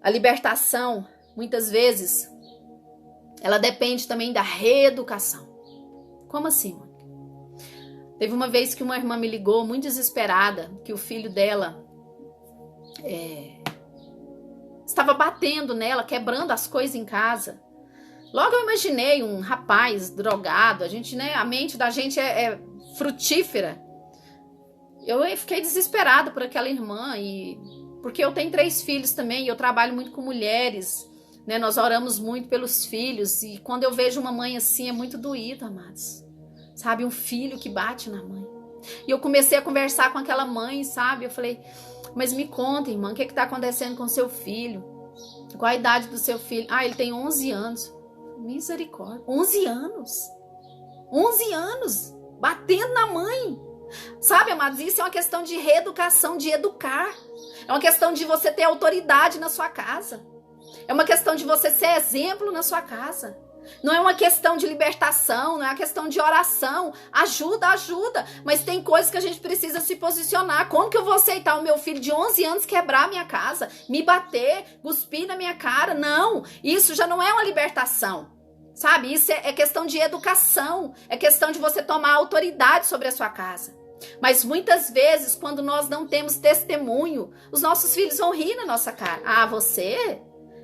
a libertação, muitas vezes, ela depende também da reeducação. Como assim, Mônica? Teve uma vez que uma irmã me ligou, muito desesperada, que o filho dela estava batendo nela, quebrando as coisas em casa. Logo eu imaginei um rapaz drogado, a mente da gente é frutífera. Eu fiquei desesperada por aquela irmã, porque eu tenho 3 filhos também, e eu trabalho muito com mulheres, né? Nós oramos muito pelos filhos, e quando eu vejo uma mãe assim, é muito doído, amados. Sabe, um filho que bate na mãe. E eu comecei a conversar com aquela mãe, sabe? Eu falei, mas me conta, irmã, o que está acontecendo com seu filho? Qual a idade do seu filho? Ah, ele tem 11 anos. Misericórdia, 11 anos, 11 anos, batendo na mãe, sabe, amados, isso é uma questão de reeducação, de educar, é uma questão de você ter autoridade na sua casa, é uma questão de você ser exemplo na sua casa, não é uma questão de libertação, não é uma questão de oração, ajuda, mas tem coisas que a gente precisa se posicionar. Como que eu vou aceitar o meu filho de 11 anos quebrar a minha casa, me bater, cuspir na minha cara? Não, isso já não é uma libertação, sabe? Isso é questão de educação, é questão de você tomar autoridade sobre a sua casa. Mas muitas vezes, quando nós não temos testemunho, os nossos filhos vão rir na nossa cara. Ah, você?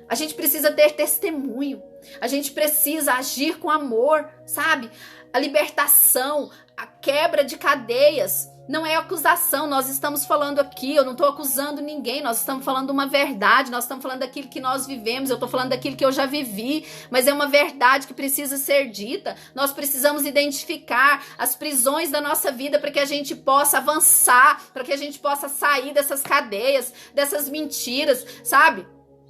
A gente precisa ter testemunho. A gente precisa agir com amor, sabe? A libertação, a quebra de cadeias, não é acusação. Nós estamos falando aqui, eu não estou acusando ninguém, nós estamos falando uma verdade, nós estamos falando daquilo que nós vivemos, eu estou falando daquilo que eu já vivi, mas é uma verdade que precisa ser dita. Nós precisamos identificar as prisões da nossa vida para que a gente possa avançar, para que a gente possa sair dessas cadeias, dessas mentiras, sabe?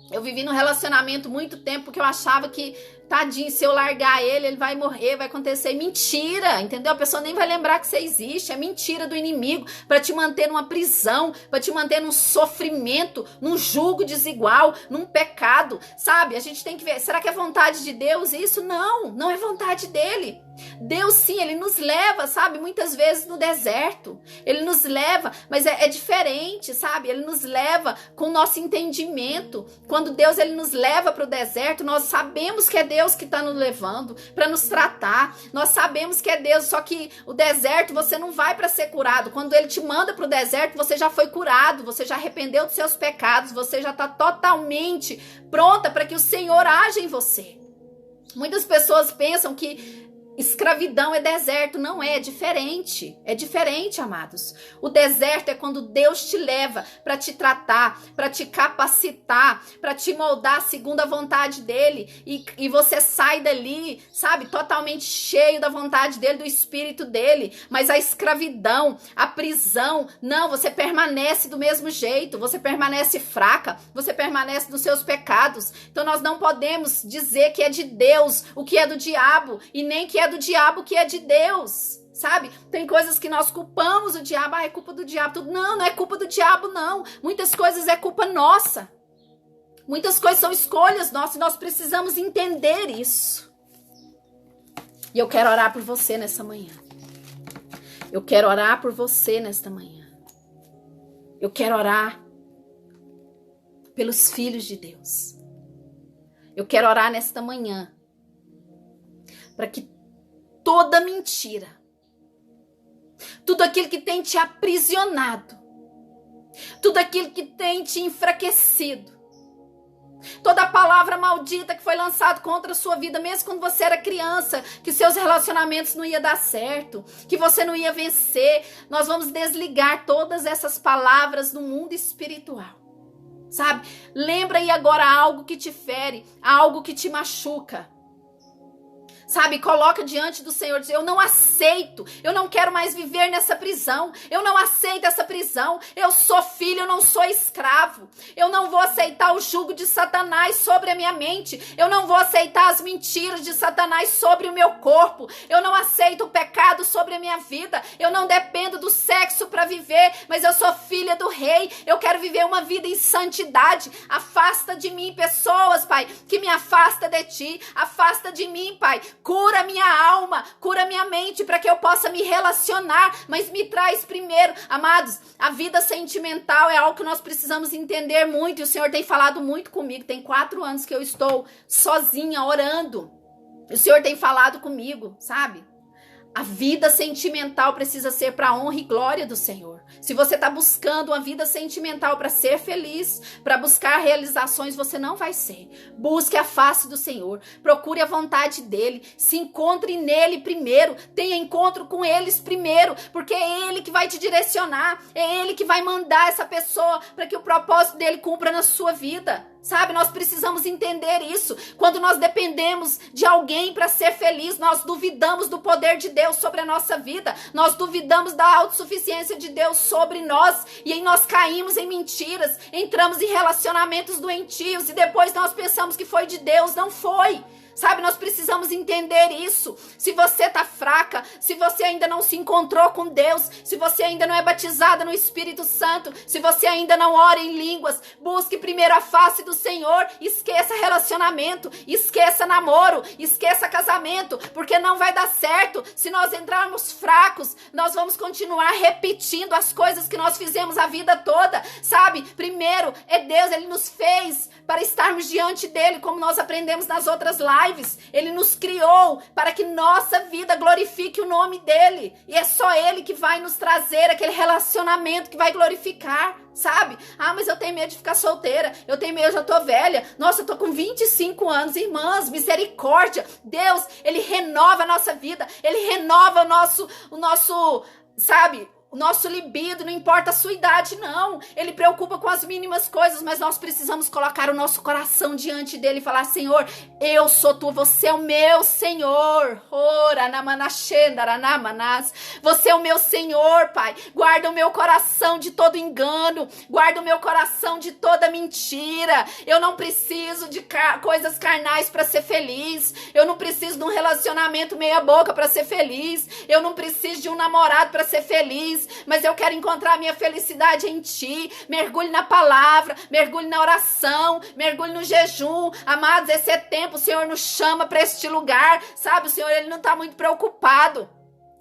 Eu vivi num relacionamento muito tempo que eu achava que tadinho, se eu largar ele vai morrer, vai acontecer. Mentira, entendeu? A pessoa nem vai lembrar que você existe. É mentira do inimigo para te manter numa prisão, para te manter num sofrimento, num jugo desigual, num pecado, sabe? A gente tem que ver, será que é vontade de Deus isso? Não, não é vontade dele. Deus sim, ele nos leva, sabe, muitas vezes no deserto, ele nos leva, mas é diferente, sabe, ele nos leva com o nosso entendimento. Quando Deus ele nos leva para o deserto, nós sabemos que é Deus que está nos levando para nos tratar, nós sabemos que é Deus, só que o deserto você não vai para ser curado. Quando ele te manda para o deserto, você já foi curado, você já arrependeu dos seus pecados, você já está totalmente pronta para que o Senhor haja em você. Muitas pessoas pensam que escravidão é deserto. Não é, é diferente, amados. O deserto é quando Deus te leva para te tratar, para te capacitar, para te moldar segundo a vontade dele, e você sai dali, sabe, totalmente cheio da vontade dele, do espírito dele. Mas a escravidão, a prisão, não, você permanece do mesmo jeito, você permanece fraca, você permanece nos seus pecados. Então nós não podemos dizer que é de Deus o que é do diabo, e nem que é do diabo que é de Deus, sabe? Tem coisas que nós culpamos o diabo, é culpa do diabo, tudo. Não, não é culpa do diabo, não. Muitas coisas é culpa nossa. Muitas coisas são escolhas nossas e nós precisamos entender isso. E eu quero orar por você nessa manhã. Eu quero orar por você nesta manhã. Eu quero orar pelos filhos de Deus. Eu quero orar nesta manhã para que toda mentira, tudo aquilo que tem te aprisionado, tudo aquilo que tem te enfraquecido, toda palavra maldita que foi lançada contra a sua vida, mesmo quando você era criança, que seus relacionamentos não iam dar certo, que você não ia vencer, nós vamos desligar todas essas palavras no mundo espiritual, sabe? Lembra aí agora algo que te fere, algo que te machuca. Sabe, coloca diante do Senhor, diz, eu não aceito, eu não quero mais viver nessa prisão, eu não aceito essa prisão, eu sou filho, eu não sou escravo, eu não vou aceitar o jugo de Satanás sobre a minha mente, eu não vou aceitar as mentiras de Satanás sobre o meu corpo, eu não aceito o pecado sobre a minha vida, eu não dependo do sexo para viver, mas eu sou filha do rei, eu quero viver uma vida em santidade. Afasta de mim pessoas, Pai, que me afasta de ti, afasta de mim, Pai. Cura minha alma, cura minha mente para que eu possa me relacionar, mas me traz primeiro, amados, a vida sentimental é algo que nós precisamos entender muito, e o Senhor tem falado muito comigo, tem 4 anos que eu estou sozinha orando, o Senhor tem falado comigo, sabe? A vida sentimental precisa ser para a honra e glória do Senhor. Se você está buscando uma vida sentimental para ser feliz, para buscar realizações, você não vai ser. Busque a face do Senhor, procure a vontade dele, se encontre nele primeiro, tenha encontro com eles primeiro, porque é ele que vai te direcionar, é ele que vai mandar essa pessoa para que o propósito dele cumpra na sua vida. Sabe, nós precisamos entender isso. Quando nós dependemos de alguém para ser feliz, nós duvidamos do poder de Deus sobre a nossa vida. Nós duvidamos da autossuficiência de Deus sobre nós. E aí nós caímos em mentiras, entramos em relacionamentos doentios e depois nós pensamos que foi de Deus. Não foi. Sabe, nós precisamos entender isso. Se você tá fraca, se você ainda não se encontrou com Deus, se você ainda não é batizada no Espírito Santo, se você ainda não ora em línguas, busque primeiro a face do Senhor, esqueça relacionamento, esqueça namoro, esqueça casamento, porque não vai dar certo. Se nós entrarmos fracos, nós vamos continuar repetindo as coisas que nós fizemos a vida toda, sabe? Primeiro é Deus, Ele nos fez para estarmos diante dEle, como nós aprendemos nas outras lives. Ele nos criou para que nossa vida glorifique o nome dEle. E é só Ele que vai nos trazer aquele relacionamento que vai glorificar, sabe? Ah, mas eu tenho medo de ficar solteira. Eu tenho medo, eu já tô velha. Nossa, eu tô com 25 anos. Irmãs, misericórdia. Deus, Ele renova a nossa vida. Ele renova o nosso, sabe? o nosso libido, não importa a sua idade, não. Ele preocupa com as mínimas coisas, mas nós precisamos colocar o nosso coração diante dele e falar: Senhor, eu sou tu, você é o meu Senhor. Ora, namanashendaranamanás. Você é o meu Senhor, Pai. Guarda o meu coração de todo engano, guarda o meu coração de toda mentira. Eu não preciso de coisas carnais para ser feliz. Eu não preciso de um relacionamento meia boca para ser feliz. Eu não preciso de um namorado para ser feliz. Mas eu quero encontrar a minha felicidade em ti. Mergulhe na palavra, mergulhe na oração, mergulhe no jejum. Amados, esse é tempo, o Senhor nos chama para este lugar, sabe? O Senhor, ele não está muito preocupado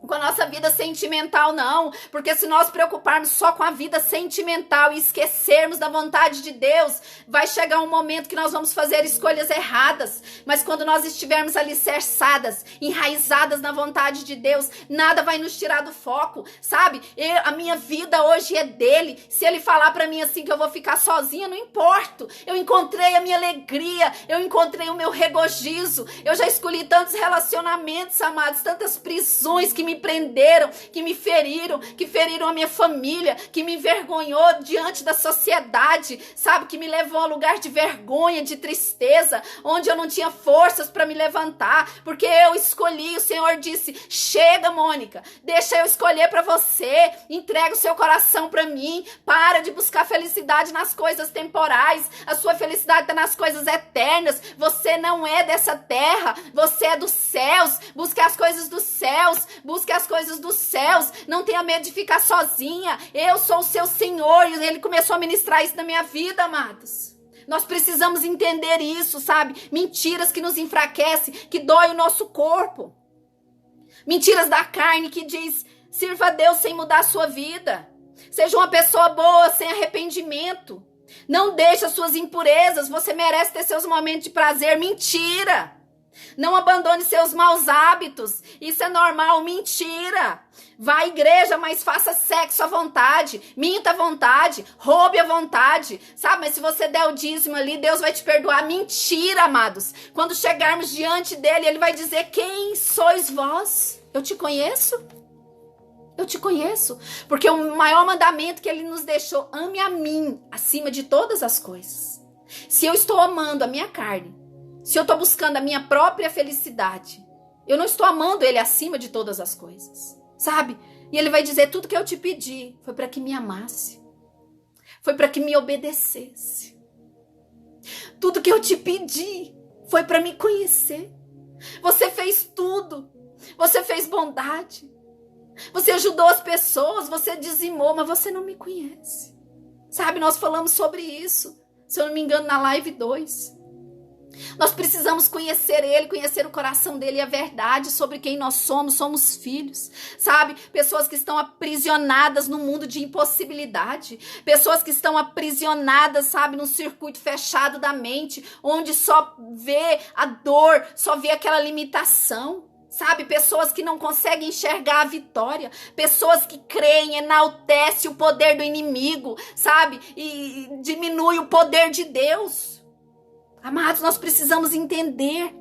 com a nossa vida sentimental, não, porque se nós preocuparmos só com a vida sentimental e esquecermos da vontade de Deus, vai chegar um momento que nós vamos fazer escolhas erradas. Mas quando nós estivermos alicerçadas, enraizadas na vontade de Deus, nada vai nos tirar do foco, sabe? A minha vida hoje é dele. Se ele falar pra mim assim que eu vou ficar sozinha, não importa. Eu encontrei a minha alegria, eu encontrei o meu regozijo. Eu já escolhi tantos relacionamentos, amados, tantas prisões que me prenderam, que me feriram, que feriram a minha família, que me envergonhou diante da sociedade, sabe? Que me levou a um lugar de vergonha, de tristeza, onde eu não tinha forças para me levantar, porque eu escolhi. O Senhor disse: chega, Mônica, deixa eu escolher para você, entrega o seu coração para mim, para de buscar felicidade nas coisas temporais, a sua felicidade está nas coisas eternas. Você não é dessa terra, você é dos céus. Busque as coisas dos céus, busque as coisas dos céus, não tenha medo de ficar sozinha. Eu sou o seu Senhor. E ele começou a ministrar isso na minha vida, amados. Nós precisamos entender isso, sabe? Mentiras que nos enfraquecem, que dói o nosso corpo. Mentiras da carne que diz: sirva a Deus sem mudar a sua vida. Seja uma pessoa boa, sem arrependimento. Não deixe as suas impurezas, você merece ter seus momentos de prazer. Mentira! Não abandone seus maus hábitos. Isso é normal. Mentira. Vá à igreja, mas faça sexo à vontade. Minta à vontade. Roube à vontade. Sabe, mas se você der o dízimo ali, Deus vai te perdoar. Mentira, amados. Quando chegarmos diante dele, ele vai dizer: quem sois vós? Eu te conheço? Eu te conheço. Porque o maior mandamento que ele nos deixou: ame a mim acima de todas as coisas. Se eu estou amando a minha carne, se eu estou buscando a minha própria felicidade, eu não estou amando ele acima de todas as coisas, sabe? E ele vai dizer: tudo que eu te pedi foi para que me amasse, foi para que me obedecesse. Tudo que eu te pedi foi para me conhecer. Você fez tudo, você fez bondade, você ajudou as pessoas, você dizimou, mas você não me conhece, sabe? Nós falamos sobre isso, se eu não me engano, na live 2. Nós precisamos conhecer ele, conhecer o coração dele e a verdade sobre quem nós somos. Somos filhos, sabe? Pessoas que estão aprisionadas no mundo de impossibilidade. Pessoas que estão aprisionadas, sabe? Num circuito fechado da mente, onde só vê a dor, só vê aquela limitação. Sabe, pessoas que não conseguem enxergar a vitória, pessoas que creem, enaltecem o poder do inimigo, sabe? E diminui o poder de Deus. Amados, nós precisamos entender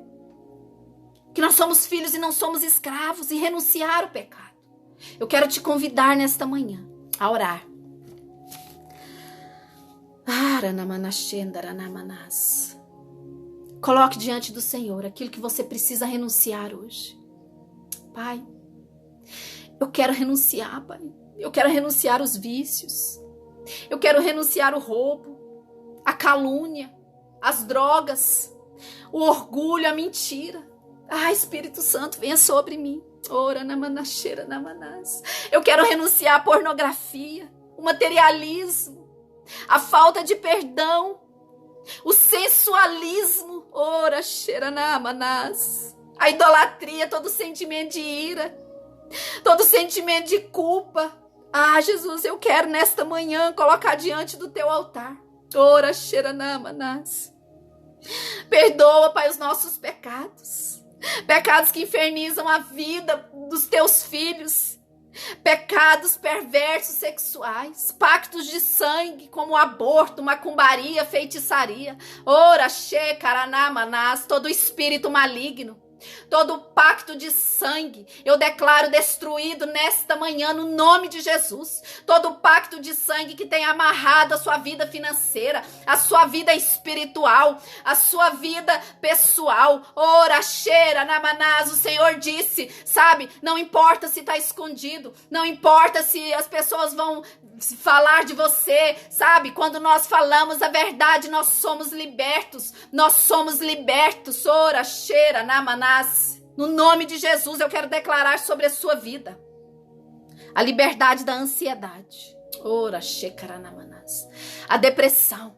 que nós somos filhos e não somos escravos e renunciar ao pecado. Eu quero te convidar nesta manhã a orar. Coloque diante do Senhor aquilo que você precisa renunciar hoje. Pai, eu quero renunciar, Pai. Eu quero renunciar os vícios. Eu quero renunciar o roubo, a calúnia, as drogas, o orgulho, a mentira. Espírito Santo, venha sobre mim. Ora namanacheira namanás. Eu quero renunciar à pornografia, o materialismo, a falta de perdão, o sensualismo. Ora cheira namanás. A idolatria, todo sentimento de ira, todo sentimento de culpa. Jesus, eu quero nesta manhã colocar diante do teu altar. Ora cheira namanás. Perdoa, Pai, os nossos pecados. Pecados que infernizam a vida dos teus filhos. Pecados perversos sexuais. Pactos de sangue como aborto, macumbaria, feitiçaria. Ora, xê, caraná, manás. Todo espírito maligno. Todo pacto de sangue, eu declaro destruído nesta manhã no nome de Jesus. Todo pacto de sangue que tem amarrado a sua vida financeira, a sua vida espiritual, a sua vida pessoal. Ora, cheira, namanás, o Senhor disse, sabe, não importa se está escondido, não importa se as pessoas vão falar de você, sabe, quando nós falamos a verdade, nós somos libertos, ora, cheira, namanás. No nome de Jesus, eu quero declarar sobre a sua vida a liberdade da ansiedade, ora, shekaranamanas, a depressão,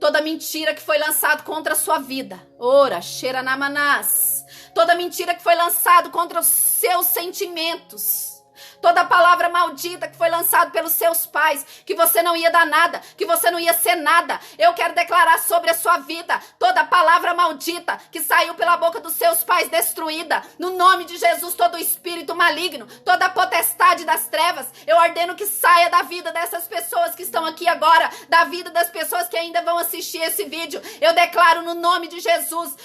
toda mentira que foi lançada contra a sua vida, ora, sheranamanas, toda mentira que foi lançada contra os seus sentimentos, toda palavra maldita que foi lançada pelos seus pais, que você não ia dar nada, que você não ia ser nada. Eu quero declarar sobre a sua vida toda palavra maldita que saiu pela boca dos seus pais destruída. No nome de Jesus, todo espírito maligno, toda potestade das trevas, eu ordeno que saia da vida dessas pessoas que estão aqui agora, da vida das pessoas que ainda vão assistir esse vídeo. Eu declaro no nome de Jesus,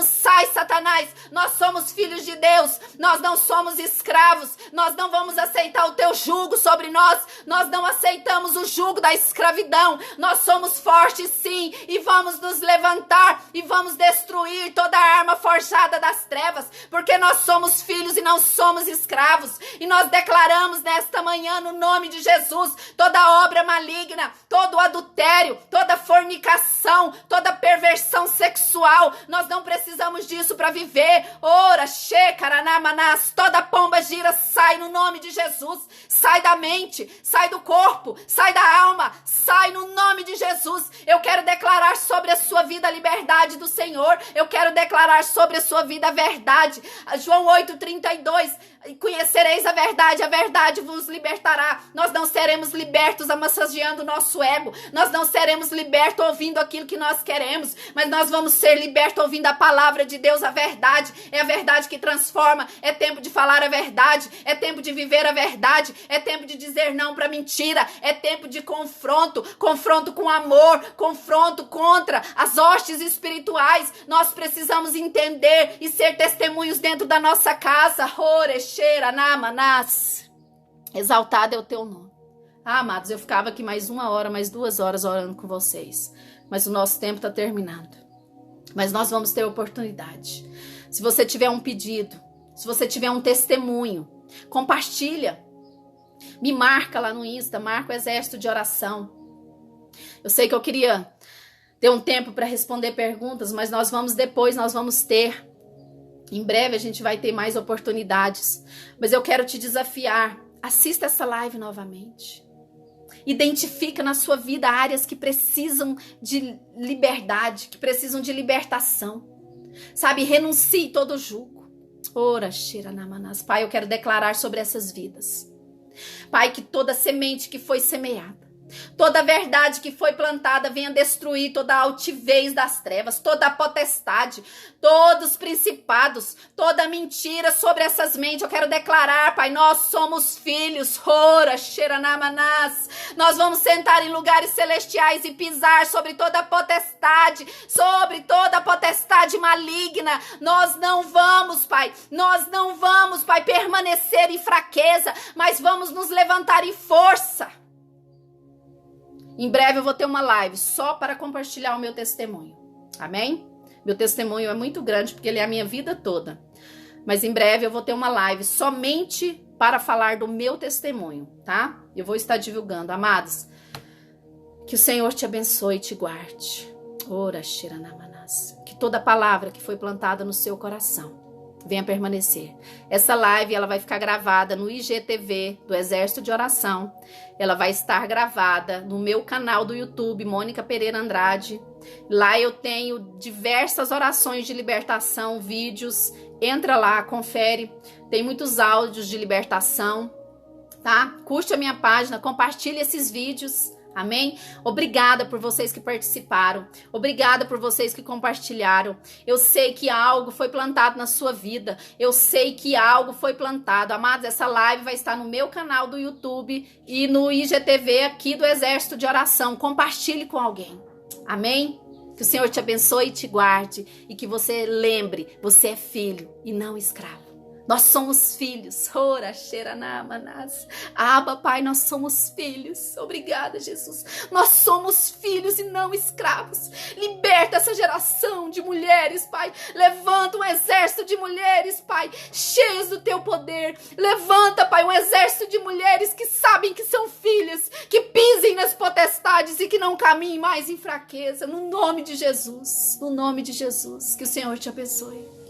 sai, Satanás. Nós somos filhos de Deus, nós não somos escravos, nós não vamos aceitar o teu jugo sobre nós não aceitamos o jugo da escravidão, nós somos fortes sim, e vamos nos levantar, e vamos destruir toda a arma forjada das trevas, porque nós somos filhos e não somos escravos, e nós declaramos nesta manhã, no nome de Jesus, toda obra maligna, todo adultério, toda fornicação, toda perversão sexual, nós não precisamos disso para viver, ora, shekaranamanas, toda pomba gira, sai no nome de Jesus, sai da mente, sai do corpo, sai da alma, sai no nome de Jesus. Eu quero declarar sobre a sua vida a liberdade do Senhor, eu quero declarar sobre a sua vida a verdade. João 8:32, conhecereis a verdade vos libertará. Nós não seremos libertos massageando o nosso ego, nós não seremos libertos ouvindo aquilo que nós queremos, mas nós vamos ser libertos ouvindo a palavra de Deus, a verdade. É a verdade que transforma, é tempo de falar a verdade, é tempo de viver a verdade, é tempo de dizer não para mentira, é tempo de confronto com amor, confronto contra as hostes espirituais. Nós precisamos entender e ser testemunhos dentro da nossa casa. Exaltado é o teu nome. Amados, eu ficava aqui mais 1 hora, mais 2 horas orando com vocês, mas o nosso tempo está terminando. Mas nós vamos ter oportunidade. Se você tiver um pedido, se você tiver um testemunho, compartilha. Me marca lá no Insta, marca o Exército de Oração. Eu sei que eu queria ter um tempo para responder perguntas, mas nós vamos ter. Em breve a gente vai ter mais oportunidades. Mas eu quero te desafiar. Assista essa live novamente. Identifica na sua vida áreas que precisam de liberdade, que precisam de libertação. Sabe, renuncie todo jugo. Ora, Shiranamanás. Pai, eu quero declarar sobre essas vidas. Pai, que toda semente que foi semeada, toda verdade que foi plantada venha destruir toda a altivez das trevas, toda a potestade, todos os principados, toda mentira sobre essas mentes. Eu quero declarar, Pai, nós somos filhos, ora, xeranamanás. Nós vamos sentar em lugares celestiais e pisar sobre toda a potestade maligna. Nós não vamos, Pai, permanecer em fraqueza, mas vamos nos levantar em força. Em breve eu vou ter uma live só para compartilhar o meu testemunho. Amém? Meu testemunho é muito grande porque ele é a minha vida toda. Mas em breve eu vou ter uma live somente para falar do meu testemunho, tá? Eu vou estar divulgando. Amados, que o Senhor te abençoe e te guarde. Ora, Shiranamanás. Que toda palavra que foi plantada no seu coração venha permanecer. Essa live ela vai ficar gravada no IGTV do Exército de Oração. Ela vai estar gravada no meu canal do YouTube, Mônica Pereira Andrade. Lá eu tenho diversas orações de libertação, vídeos. Entra lá, confere. Tem muitos áudios de libertação, tá? Curte a minha página, compartilhe esses vídeos. Amém? Obrigada por vocês que participaram. Obrigada por vocês que compartilharam. Eu sei que algo foi plantado na sua vida. Eu sei que algo foi plantado. Amados, essa live vai estar no meu canal do YouTube e no IGTV aqui do Exército de Oração. Compartilhe com alguém. Amém? Que o Senhor te abençoe e te guarde. E que você lembre, você é filho e não escravo. Nós somos filhos. Ora, xeranamanas. Abba, Pai, nós somos filhos. Obrigada, Jesus. Nós somos filhos e não escravos. Liberta essa geração de mulheres, Pai. Levanta um exército de mulheres, Pai, cheias do teu poder. Levanta, Pai, um exército de mulheres que sabem que são filhas, que pisem nas potestades e que não caminhem mais em fraqueza. No nome de Jesus. No nome de Jesus. Que o Senhor te abençoe.